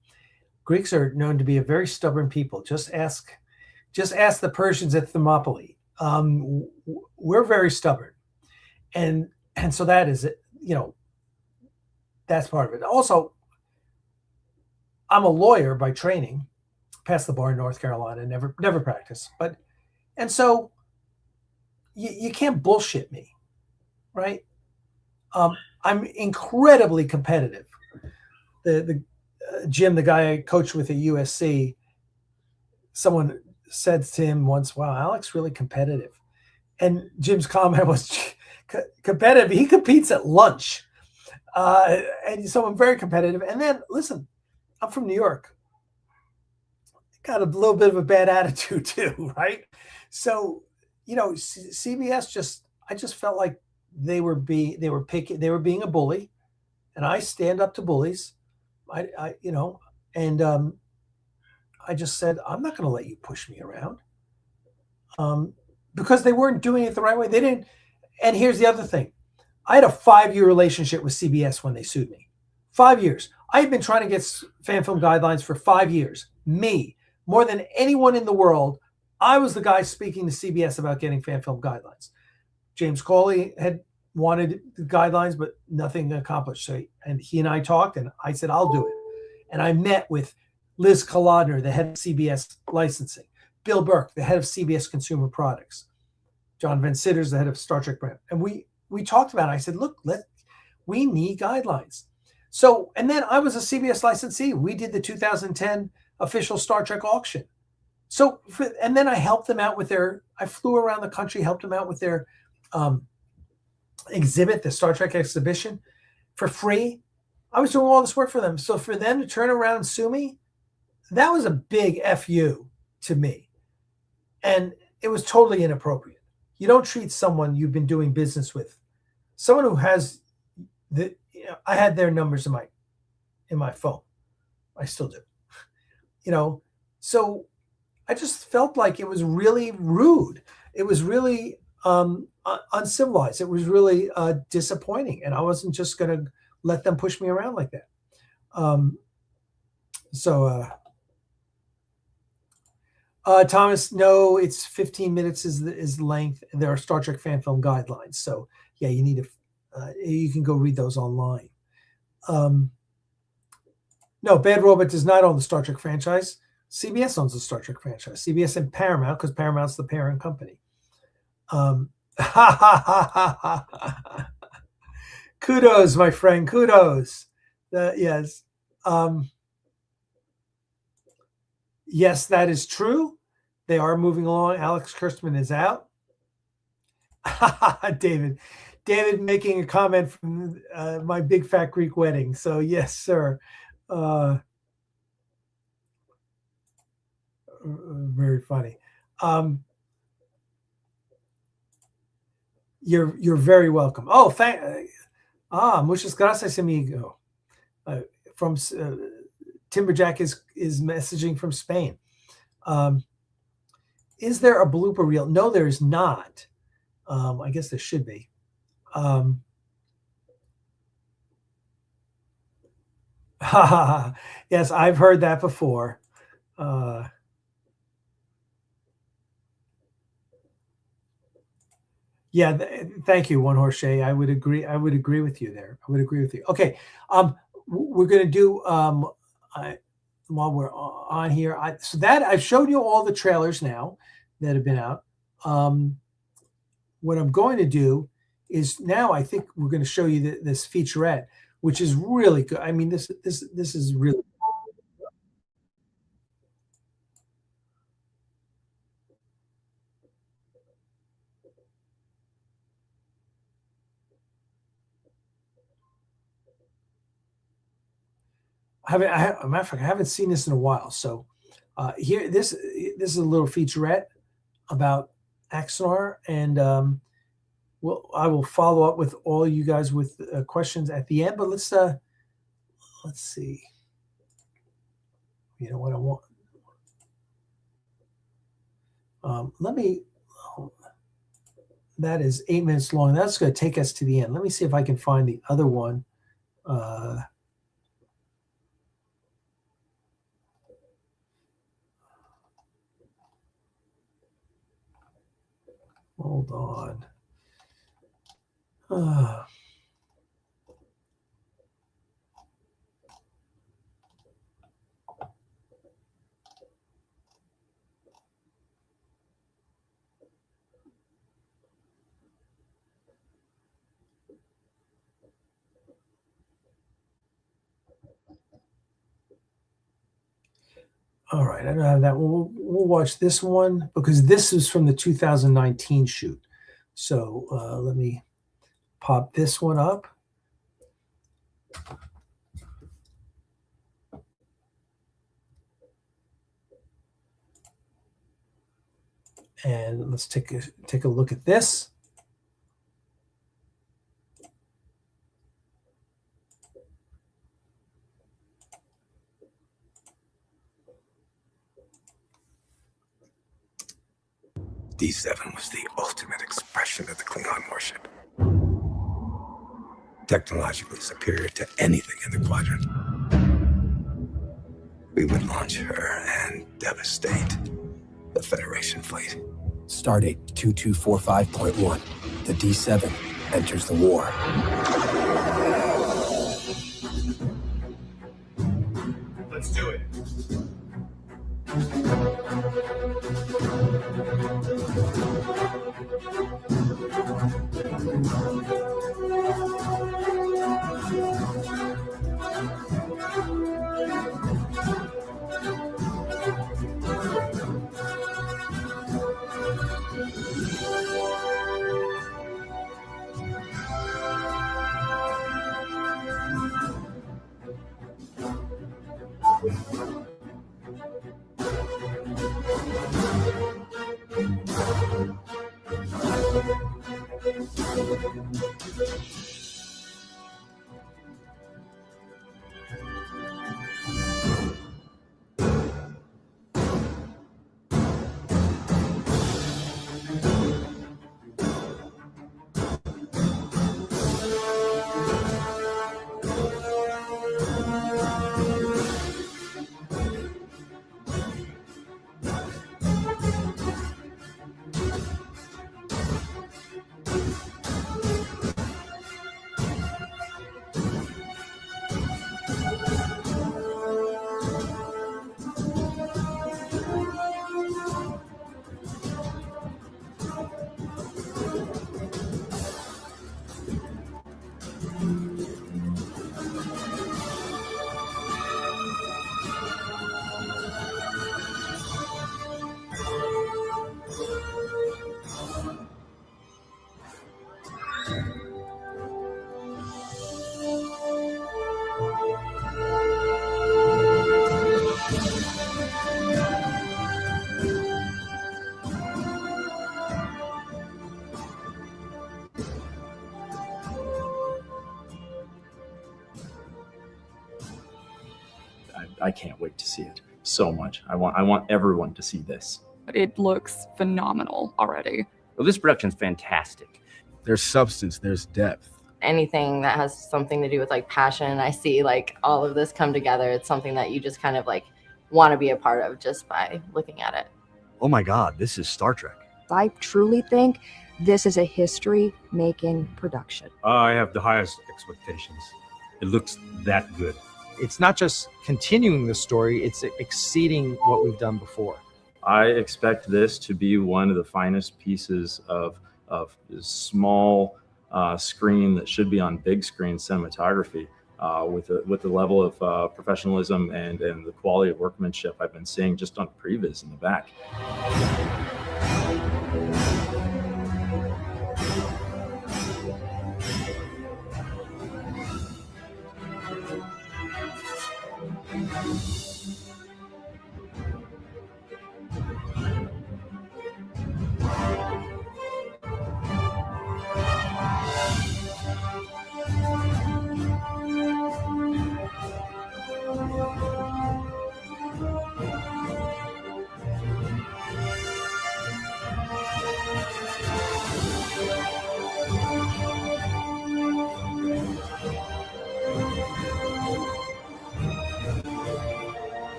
[SPEAKER 1] Greeks are known to be a very stubborn people. Just ask the Persians at Thermopylae. we're very stubborn, and so that is it. That's part of it. Also, I'm a lawyer by training, passed the bar in North Carolina, never practiced, and so you can't bullshit me, right? I'm incredibly competitive. The Jim, the guy I coached with at USC, someone said to him once, "Wow, Alex really competitive," and Jim's comment was, "Competitive? He competes at lunch." And so I'm very competitive. And then, listen, I'm from New York. Got a little bit of a bad attitude too, right? So, CBS I just felt like they were being a bully, and I stand up to bullies. I just said, I'm not going to let you push me around, because they weren't doing it the right way. They didn't. And here's the other thing. I had a 5-year relationship with CBS when they sued me. 5 years. I had been trying to get fan film guidelines for 5 years. Me, more than anyone in the world, I was the guy speaking to CBS about getting fan film guidelines. James Cawley had wanted the guidelines, but nothing accomplished. So, and he and I talked, and I said, I'll do it. And I met with Liz Kolodner, the head of CBS licensing, Bill Burke, the head of CBS Consumer Products, John Van Sitters, the head of Star Trek brand. And we talked about it. I said, look, we need guidelines. So, and then I was a CBS licensee. We did the 2010 official Star Trek auction. So, and then I helped them out with I flew around the country, helped them out with their exhibit, the Star Trek exhibition, for free. I was doing all this work for them. So for them to turn around and sue me, that was a big FU to me. And it was totally inappropriate. You don't treat someone you've been doing business with, someone who has I had their numbers in my phone. I still do. So I just felt like it was really rude. It was really uncivilized. It was really disappointing. And I wasn't just going to let them push me around like that. Thomas, no, it's 15 minutes is the length. There are Star Trek fan film guidelines. So yeah, you need you can go read those online. No, Bad Robot does not own the Star Trek franchise. CBS owns the Star Trek franchise. CBS and Paramount, because Paramount's the parent company. Kudos, my friend. Kudos. Yes. Yes, that is true. They are moving along. Alex Kurtzman is out. David making a comment from my big fat Greek wedding. So yes, sir. Very funny. You're very welcome. Oh, muchas gracias, amigo. From Timberjack is messaging from Spain. Is there a blooper reel? No, there is not. I guess there should be. Yes, I've heard that before. Yeah, thank you, One Horse Shay. I would agree with you there. I would agree with you. Okay, we're going to do while we're on here. So that I've showed you all the trailers now that have been out. What I'm going to do is now I think we're going to show you this featurette, which is really good. I mean, this is really. Matter of fact, I haven't seen this in a while. So here, this is a little featurette about Axanar, and I will follow up with all you guys with questions at the end. But let's see. You know what I want? Let me. That is 8 minutes long. That's going to take us to the end. Let me see if I can find the other one. Hold on. All right, I don't have that. We'll watch this one because this is from the 2019 shoot. So let me pop this one up. And let's take a look at this.
[SPEAKER 5] D7 was the ultimate expression of the Klingon warship. Technologically superior to anything in the quadrant. We would launch her and devastate the Federation fleet. Stardate 2245.1. The D7 enters the war.
[SPEAKER 9] Let's do it.
[SPEAKER 11] I can't wait to see it so much. I want everyone to see this.
[SPEAKER 12] It looks phenomenal already.
[SPEAKER 11] Well, this production's fantastic.
[SPEAKER 5] There's substance, there's depth.
[SPEAKER 13] Anything that has something to do with like passion, I see like all of this come together. It's something that you just kind of like want to be a part of just by looking at it.
[SPEAKER 14] Oh my God, this is Star Trek.
[SPEAKER 15] I truly think this is a history-making production.
[SPEAKER 16] I have the highest expectations. It looks that good.
[SPEAKER 17] It's not just continuing the story, it's exceeding what we've done before.
[SPEAKER 11] I expect this to be one of the finest pieces of small screen that should be on big screen cinematography with the level of professionalism and the quality of workmanship I've been seeing just on previs in the back.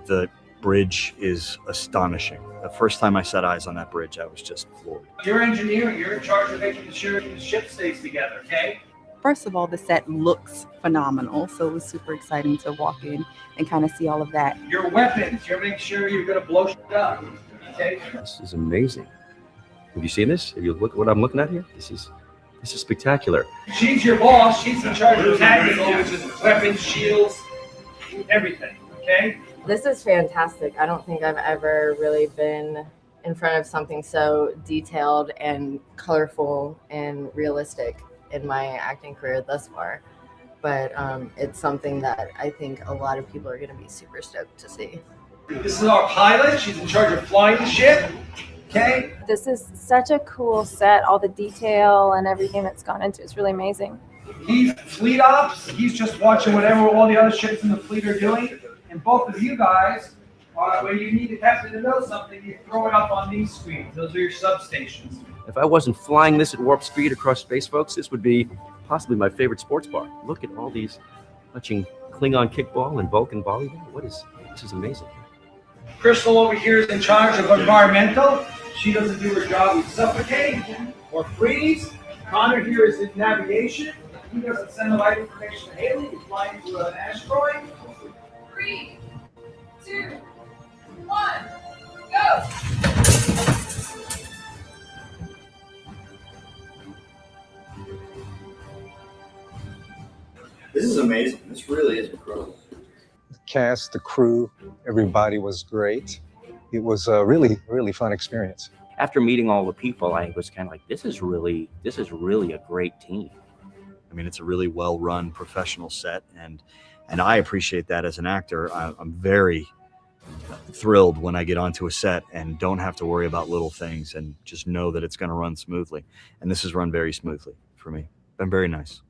[SPEAKER 14] The bridge is astonishing. The first time I set eyes on that bridge, I was just floored.
[SPEAKER 18] You're engineering. You're in charge of making sure the ship stays together, okay?
[SPEAKER 19] First of all, the set looks phenomenal, so it was super exciting to walk in and kind of see all of that.
[SPEAKER 18] Your weapons. You're making sure you're going to blow shit up, okay?
[SPEAKER 16] This is amazing. Have you seen this? Have you look what I'm looking at here? This is spectacular.
[SPEAKER 18] She's your boss. She's in charge of tactical, which is weapons, shields, everything, okay?
[SPEAKER 13] This is fantastic. I don't think I've ever really been in front of something so detailed and colorful and realistic in my acting career thus far. But it's something that I think a lot of people are going to be super stoked to see.
[SPEAKER 18] This is our pilot. She's in charge of flying the ship, okay?
[SPEAKER 20] This is such a cool set, all the detail and everything that's gone into it. It's really amazing.
[SPEAKER 18] He's fleet ops. He's just watching whatever all the other ships in the fleet are doing. And both of you guys, when you need the captain to know something, you throw it up on these screens. Those are your substations.
[SPEAKER 16] If I wasn't flying this at warp speed across space, folks, this would be possibly my favorite sports bar. Look at all these touching Klingon kickball and Vulcan volleyball. This is amazing.
[SPEAKER 18] Crystal over here is in charge of environmental. She doesn't do her job. We suffocate or freeze. Connor here is in navigation. He doesn't send the right information to Haley. He's flying to an asteroid.
[SPEAKER 21] 3, 2, 1, go!
[SPEAKER 22] This is amazing. This really is incredible.
[SPEAKER 23] The cast, the crew, everybody was great. It was a really, really fun experience.
[SPEAKER 24] After meeting all the people, I was kind of like, this is really a great team.
[SPEAKER 14] I mean, it's a really well-run professional set, and I appreciate that as an actor. I'm very thrilled when I get onto a set and don't have to worry about little things and just know that it's going to run smoothly. And this has run very smoothly for me. Been very nice.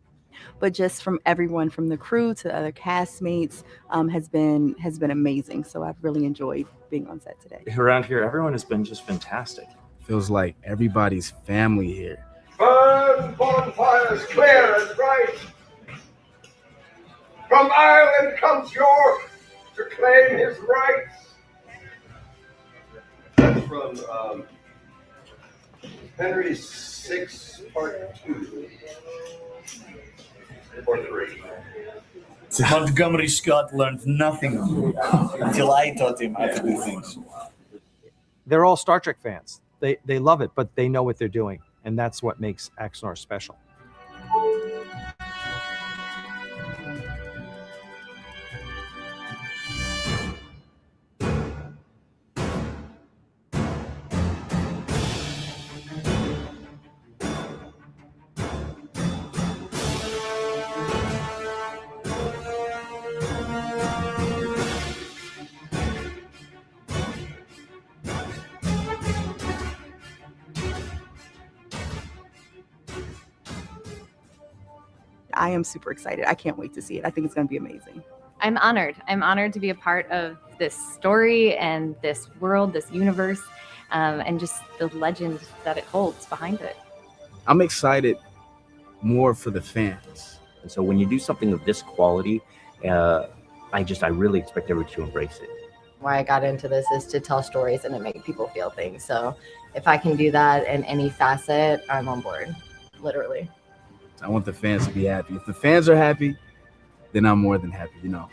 [SPEAKER 19] But just from everyone, from the crew to the other castmates, has been amazing. So I've really enjoyed being on set today.
[SPEAKER 11] Around here, everyone has been just fantastic.
[SPEAKER 25] Feels like everybody's family here.
[SPEAKER 8] Burn bonfires clear and bright. From Ireland comes York to claim his rights. That's from Henry VI, Part 2. Or 3.
[SPEAKER 26] Montgomery Scott learned nothing until I taught him how to do things.
[SPEAKER 17] They're all Star Trek fans. They love it, but they know what they're doing. And that's what makes Axanar special.
[SPEAKER 19] I am super excited. I can't wait to see it. I think it's going to be amazing.
[SPEAKER 27] I'm honored. I'm honored to be a part of this story and this world, this universe, and just the legend that it holds behind it.
[SPEAKER 25] I'm excited more for the fans.
[SPEAKER 24] And so when you do something of this quality, I really expect everyone to embrace it.
[SPEAKER 13] Why I got into this is to tell stories and to make people feel things. So if I can do that in any facet, I'm on board, literally.
[SPEAKER 25] I want the fans to be happy. If the fans are happy, then I'm more than happy, you know.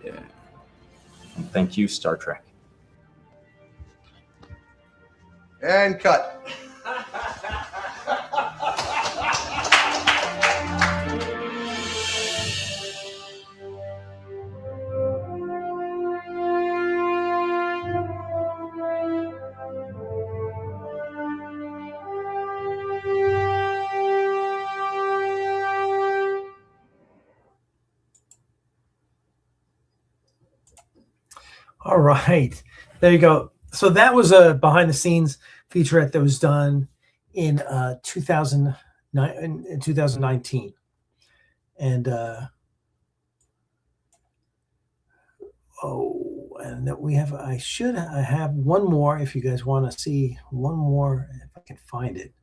[SPEAKER 25] Yeah.
[SPEAKER 11] Thank you, Star Trek.
[SPEAKER 8] And cut.
[SPEAKER 1] All right, there you go. So that was a behind-the-scenes featurette that was done in 2019, and and that we have. I have one more. If you guys want to see one more, if I can find it.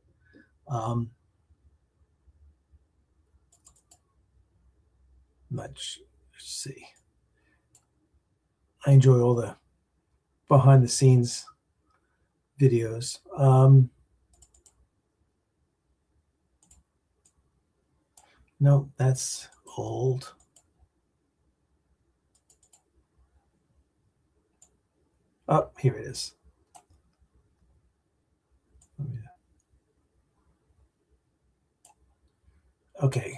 [SPEAKER 1] Let's see. I enjoy all the behind the scenes videos. No, that's old. Oh, here it is. Okay.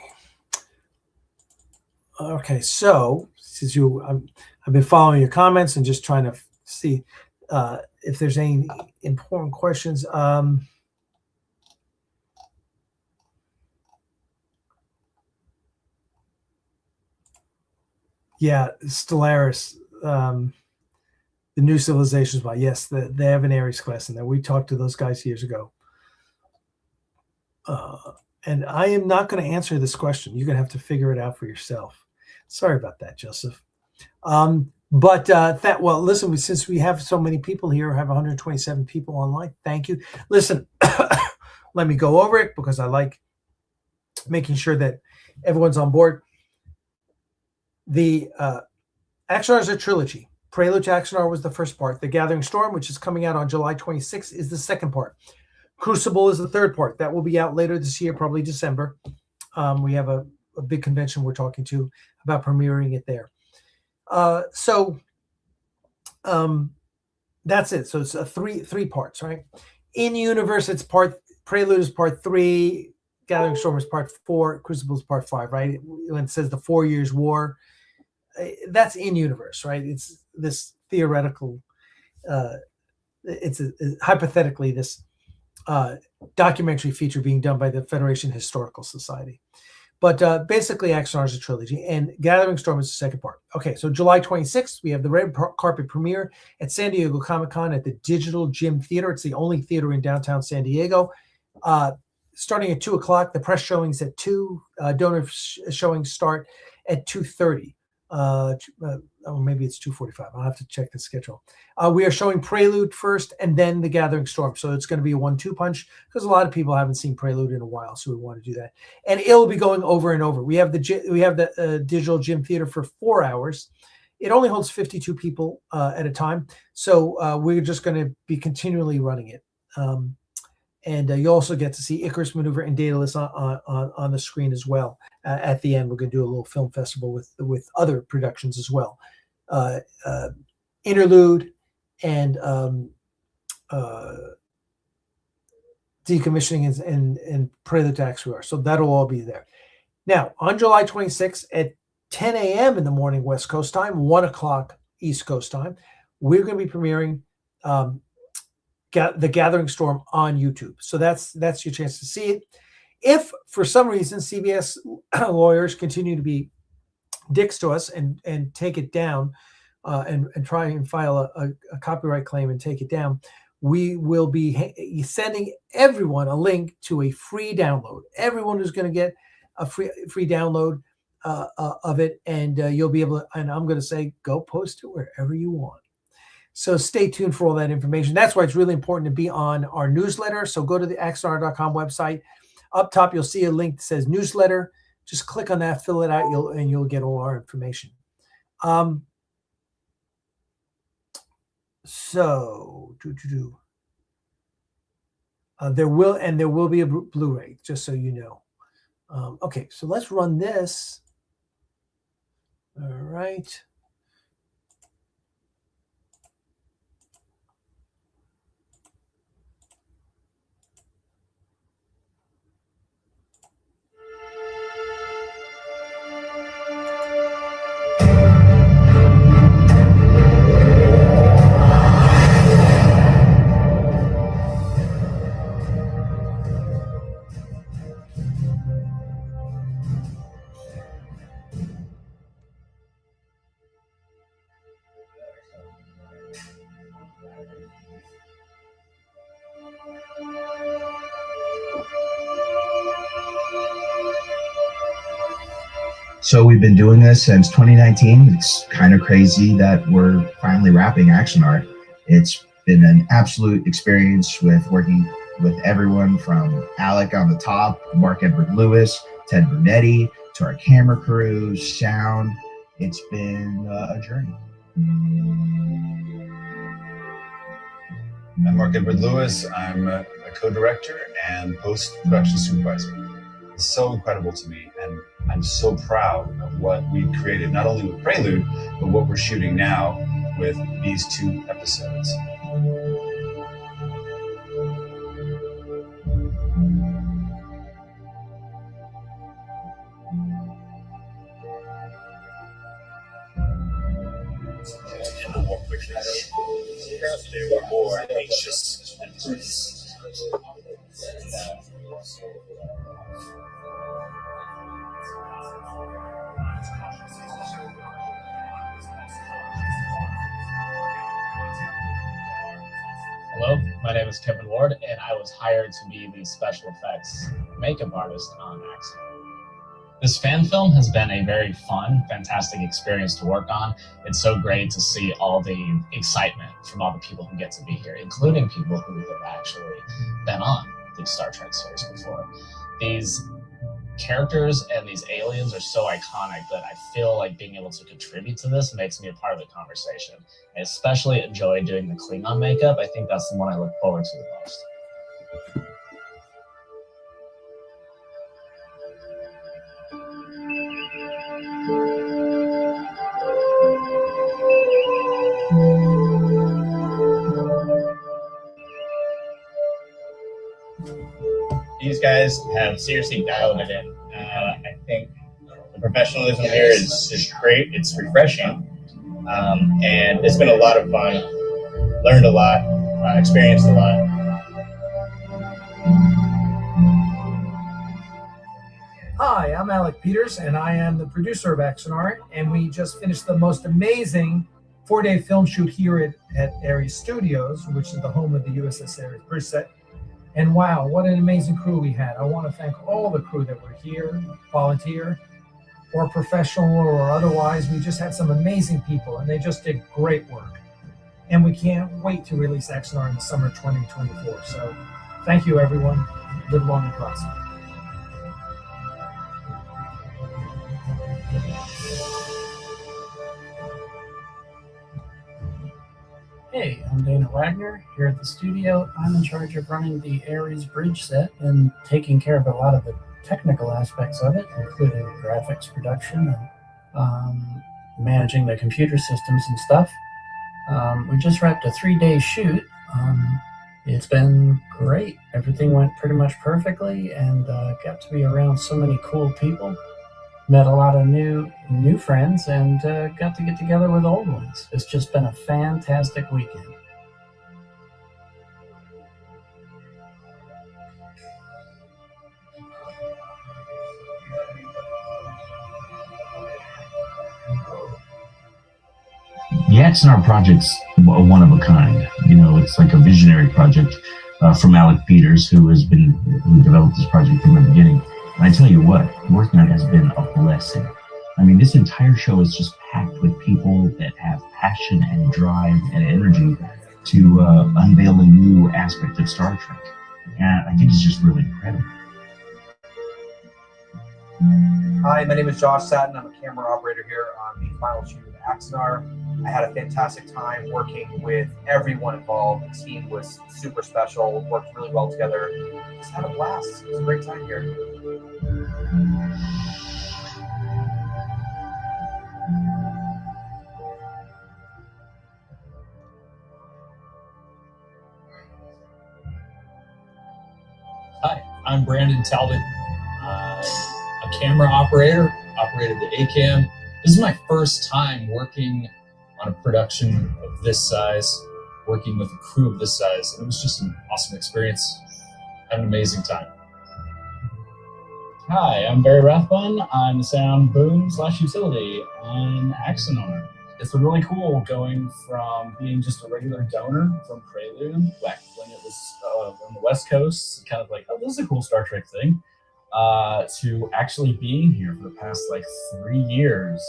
[SPEAKER 1] Okay, so since I've been following your comments and just trying to see if there's any important questions. Yeah, Stellaris, the New Civilizations by, yes, they have an Ares class in there. We talked to those guys years ago. And I am not going to answer this question. You're going to have to figure it out for yourself. Sorry about that, Joseph. Well, listen, since we have so many people here, have 127 people online, thank you. Listen, let me go over it because I like making sure that everyone's on board. The Axanar is a trilogy. Prelude to Axanar was the first part. The Gathering Storm, which is coming out on July 26th, is the second part. Crucible is the third part. That will be out later this year, probably December. We have a big convention we're talking to about premiering it there. That's it. So it's three parts, right? In universe, it's Prelude is part 3, Gathering Storm is part 4, Crucible is part 5, right? When it says the 4 years war, that's in universe, right? It's this theoretical, hypothetically this documentary feature being done by the Federation Historical Society. But basically, Axanar is a trilogy, and Gathering Storm is the second part. Okay, so July 26th, we have the red carpet premiere at San Diego Comic-Con at the Digital Gym Theater. It's the only theater in downtown San Diego. Starting at 2 o'clock, the press showings at 2, donor showings start at 2:30. Maybe it's 2:45. I'll have to check the schedule. We are showing Prelude first and then the Gathering Storm. So it's going to be a 1-2 punch because a lot of people haven't seen Prelude in a while. So we want to do that. And it'll be going over and over. We have the Digital Gym Theater for 4 hours. It only holds 52 people at a time. So we're just going to be continually running it. And you also get to see Icarus Maneuver and Daedalus on the screen as well. At the end, we're going to do a little film festival with other productions as well. Interlude and Decommissioning and Prelude to Axanar. So that'll all be there. Now, on July 26th at 10 a.m. in the morning West Coast time, 1 o'clock East Coast time, we're going to be premiering the Gathering Storm on YouTube. So that's your chance to see it. If for some reason CBS lawyers continue to be dicks to us and take it down and try and file a copyright claim and take it down, we will be sending everyone a link to a free download. Everyone who's going to get a free download of it, and you'll be able to, and I'm going to say, go post it wherever you want. So stay tuned for all that information. That's why it's really important to be on our newsletter. So go to the axanar.com website. Up top, you'll see a link that says newsletter. Just click on that, fill it out, you'll get all our information. There will be a Blu-ray, just so you know. Okay, so let's run this. All right.
[SPEAKER 2] So we've been doing this since 2019. It's kind of crazy that we're finally wrapping Axanar. It's been an absolute experience with working with everyone from Alec on the top, Mark Edward Lewis, Ted Brunetti, to our camera crew, sound. It's been a journey.
[SPEAKER 3] I'm Mark Edward Lewis. I'm a co-director and post-production supervisor. It's so incredible to me, and I'm so proud of what we created, not only with Prelude, but what we're shooting now with these 2 episodes.
[SPEAKER 4] They were more anxious and tense.
[SPEAKER 6] Hello, my name is Kevin Ward, and I was hired to be the special effects makeup artist on Axanar. This fan film has been a very fun, fantastic experience to work on. It's so great to see all the excitement from all the people who get to be here, including people who have actually been on the Star Trek series before. These characters and these aliens are so iconic that I feel like being able to contribute to this makes me a part of the conversation. I especially enjoy doing the Klingon makeup. I think that's the one I look forward to the most.
[SPEAKER 7] These guys have seriously dialed it in. I think the professionalism here is great. It's refreshing. And it's been a lot of fun. Learned a lot, experienced a lot.
[SPEAKER 1] Hi, I'm Alec Peters, and I am the producer of Axanar, and we just finished the most amazing 4-day film shoot here at Ares Studios, which is the home of the USS Ares Bridge set. And wow, what an amazing crew we had. I want to thank all the crew that were here, volunteer, or professional or otherwise. We just had some amazing people, and they just did great work. And we can't wait to release Axanar in the summer 2024. So thank you, everyone. Live long and prosper.
[SPEAKER 9] Hey, I'm Dana Wagner here at the studio. I'm in charge of running the Ares Bridge set and taking care of a lot of the technical aspects of it, including graphics production and managing the computer systems and stuff. We just wrapped a 3-day shoot. It's been great. Everything went pretty much perfectly, and got to be around so many cool people. Met a lot of new friends, and got to get together with old ones. It's just been a fantastic weekend.
[SPEAKER 10] The Axanar project's one of a kind. You know, it's like a visionary project from Alec Peters, who developed this project from the beginning. And I tell you what, working on it has been a blessing. I mean, this entire show is just packed with people that have passion and drive and energy to unveil a new aspect of Star Trek. And I think it's just really incredible.
[SPEAKER 12] Hi, my name is Josh Satin. I'm a camera operator here on the final shoot of Axanar. I had a fantastic time working with everyone involved. The team was super special, worked really well together. Just had a blast. It was a great time here.
[SPEAKER 28] Hi, I'm Brandon Talbot. A camera operator, operated the A-Cam. This is my first time working on a production of this size, working with a crew of this size. And it was just an awesome experience. Had an amazing time. Hi, I'm Barry Rathbun. I'm the sound boom / utility on Axanar. It's been really cool going from being just a regular donor from Prelude back when it was on the West Coast, kind of like, oh, this is a cool Star Trek thing, to actually being here for the past 3 years.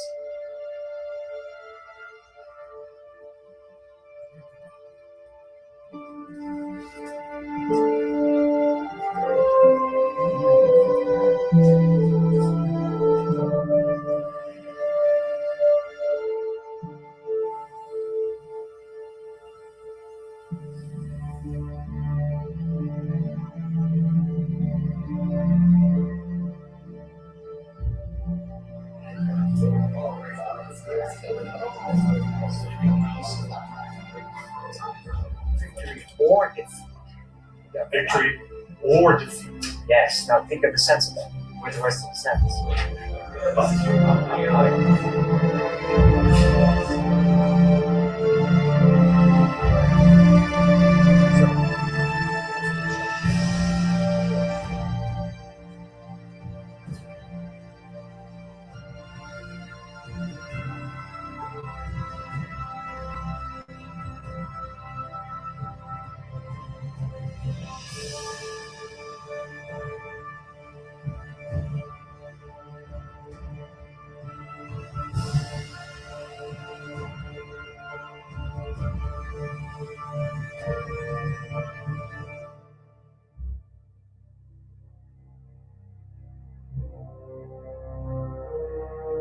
[SPEAKER 4] victory or defeat. Yes, now think of the sense of that. Where's the rest of the sentence?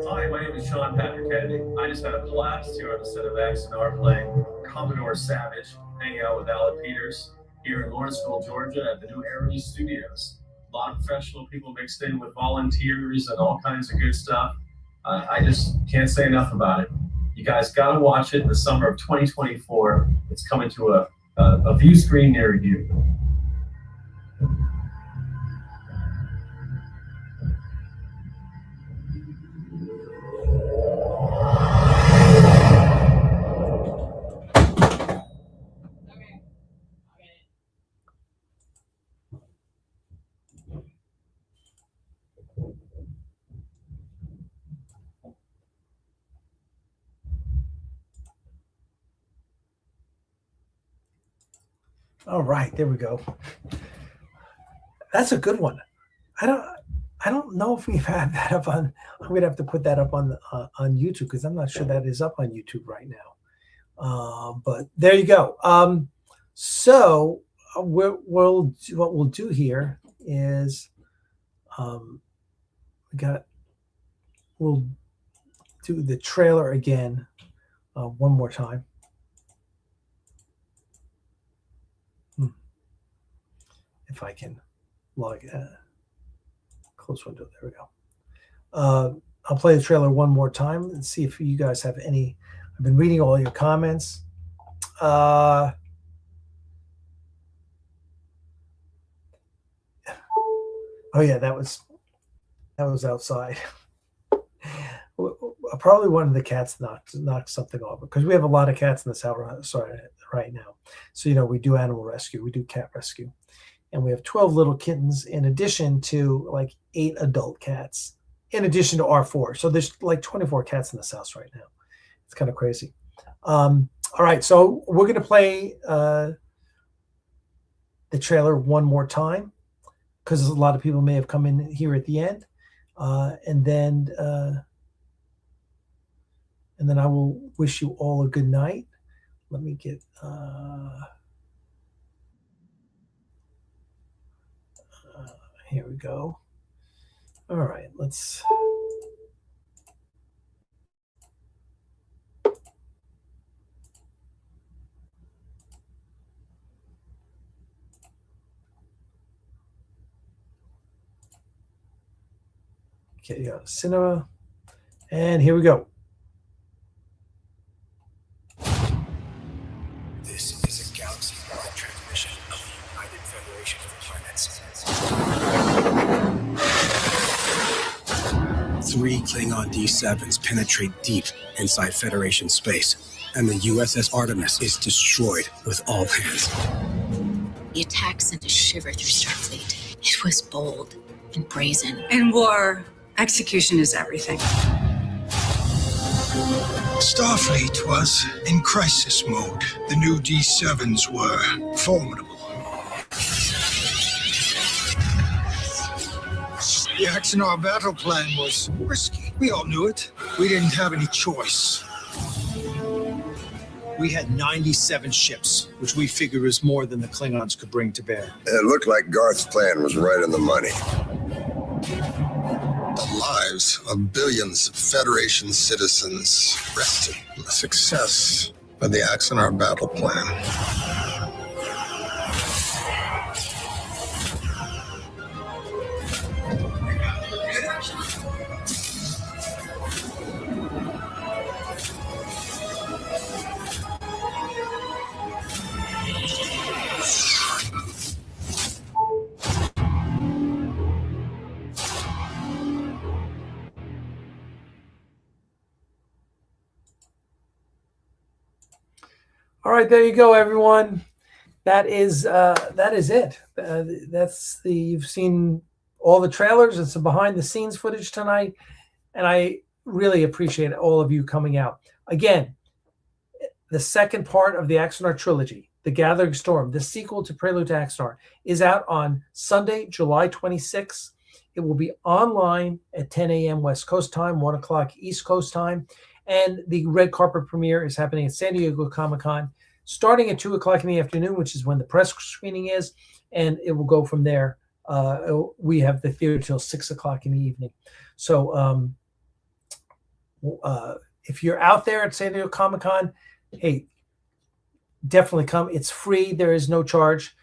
[SPEAKER 5] Hi, my name is Sean Patrick Kennedy. I just had a blast here on the set of Axanar playing Commodore Savage, hanging out with Alec Peters here in Lawrenceville, Georgia at the new Aries Studios. A lot of professional people mixed in with volunteers and all kinds of good stuff. I just can't say enough about it. You guys got to watch it in the summer of 2024. It's coming to a view screen near you.
[SPEAKER 1] All right, there we go. That's a good one. I don't know if we've had that up on. I'm gonna have to put that up on YouTube because I'm not sure that is up on YouTube right now. But there you go. So what we'll do here is we'll do the trailer again one more time. If I can log close window, there we go. I'll play the trailer one more time and see if you guys have any. I've been reading all your comments. Oh yeah, that was outside. Probably one of the cats knocked something off because we have a lot of cats in this house right now. So we do animal rescue, we do cat rescue. And we have 12 little kittens in addition to like 8 adult cats, in addition to our 4. So there's like 24 cats in this house right now. It's kind of crazy. All right, so we're going to play the trailer one more time because a lot of people may have come in here at the end. And then I will wish you all a good night. Let me get... here we go. All right, let's... Okay, yeah, cinema. And here we go.
[SPEAKER 15] This is a galaxy-wide transmission of the United Federation of Planets. 3 Klingon D7s penetrate deep inside Federation space, and the USS Artemis is destroyed with all hands.
[SPEAKER 16] The attack sent a shiver through Starfleet. It was bold and brazen.
[SPEAKER 18] In war, execution is everything.
[SPEAKER 15] Starfleet was in crisis mode. The new D7s were formidable. The Axanar battle plan was risky. We all knew it. We didn't have any choice. We had 97 ships, which we figure is more than the Klingons could bring to bear.
[SPEAKER 20] It looked like Garth's plan was right on the money.
[SPEAKER 15] The lives of billions of Federation citizens rested on the success of the Axanar battle plan.
[SPEAKER 1] All right, there you go, everyone. That is it. You've seen all the trailers and some behind the scenes footage tonight, and I really appreciate all of you coming out. Again, the second part of the Axanar Trilogy, The Gathering Storm, the sequel to Prelude to Axanar, is out on Sunday, July 26th. It will be online at 10 a.m. West Coast time, 1 o'clock East Coast time. And the red carpet premiere is happening at San Diego Comic-Con, starting at 2 o'clock in the afternoon, which is when the press screening is. And it will go from there. We have the theater till 6 o'clock in the evening. So if you're out there at San Diego Comic-Con, hey, definitely come. It's free. There is no charge.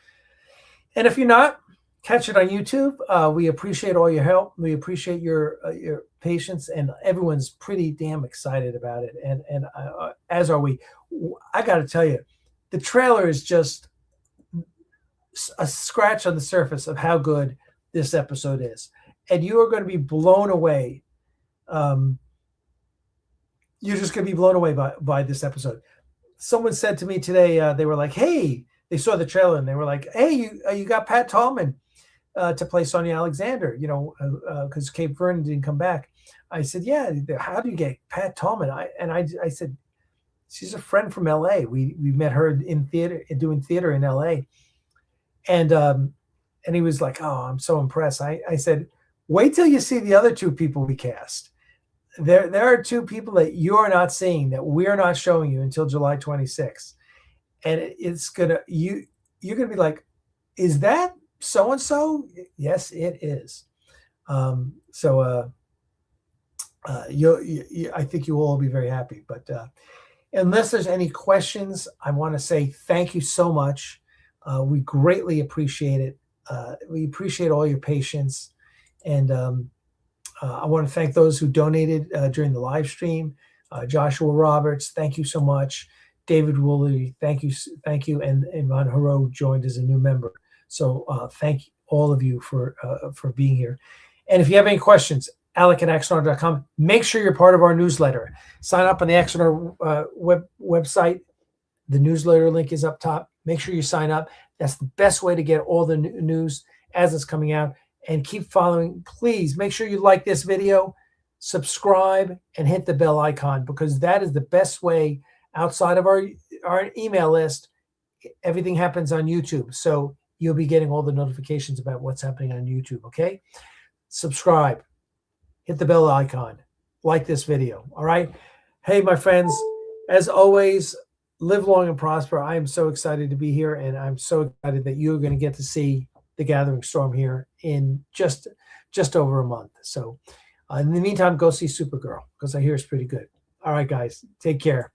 [SPEAKER 1] And if you're not, catch it on YouTube. We appreciate all your help. We appreciate your patience, and everyone's pretty damn excited about it. And as are we. I got to tell you, the trailer is just a scratch on the surface of how good this episode is, and you are going to be blown away. You're just going to be blown away by this episode. Someone said to me today, they were like, "Hey," they saw the trailer and they were like, "Hey, you got Pat Tallman to play Sonia Alexander, because Cape Vernon didn't come back." I said, "Yeah, how do you get Pat Tallman?" I said, "She's a friend from LA. We met her in theater, doing theater in LA." And he was like, "Oh, I'm so impressed." I said, "Wait till you see the other two people we cast. There are two people that you are not seeing, that we're not showing you until July 26th. And it's you're gonna be like, is that so-and-so? Yes, it is. I think you will all be very happy. But unless there's any questions, I want to say thank you so much. We greatly appreciate it. We appreciate all your patience. And I want to thank those who donated during the live stream. Joshua Roberts, thank you so much. David Woolley, thank you. And Ivan Haro joined as a new member. So thank all of you for being here. And if you have any questions, alec@axanar.com. Make sure you're part of our newsletter. Sign up on the Axanar website. The newsletter link is up top. Make sure you sign up. That's the best way to get all the news as it's coming out. And keep following. Please make sure you like this video, subscribe, and hit the bell icon, because that is the best way outside of our email list. Everything happens on YouTube. So you'll be getting all the notifications about what's happening on YouTube, okay? Subscribe, hit the bell icon, like this video, all right? Hey, my friends, as always, live long and prosper. I am so excited to be here, and I'm so excited that you're going to get to see The Gathering Storm here in just over a month. So in the meantime, go see Supergirl, because I hear it's pretty good. All right, guys, take care.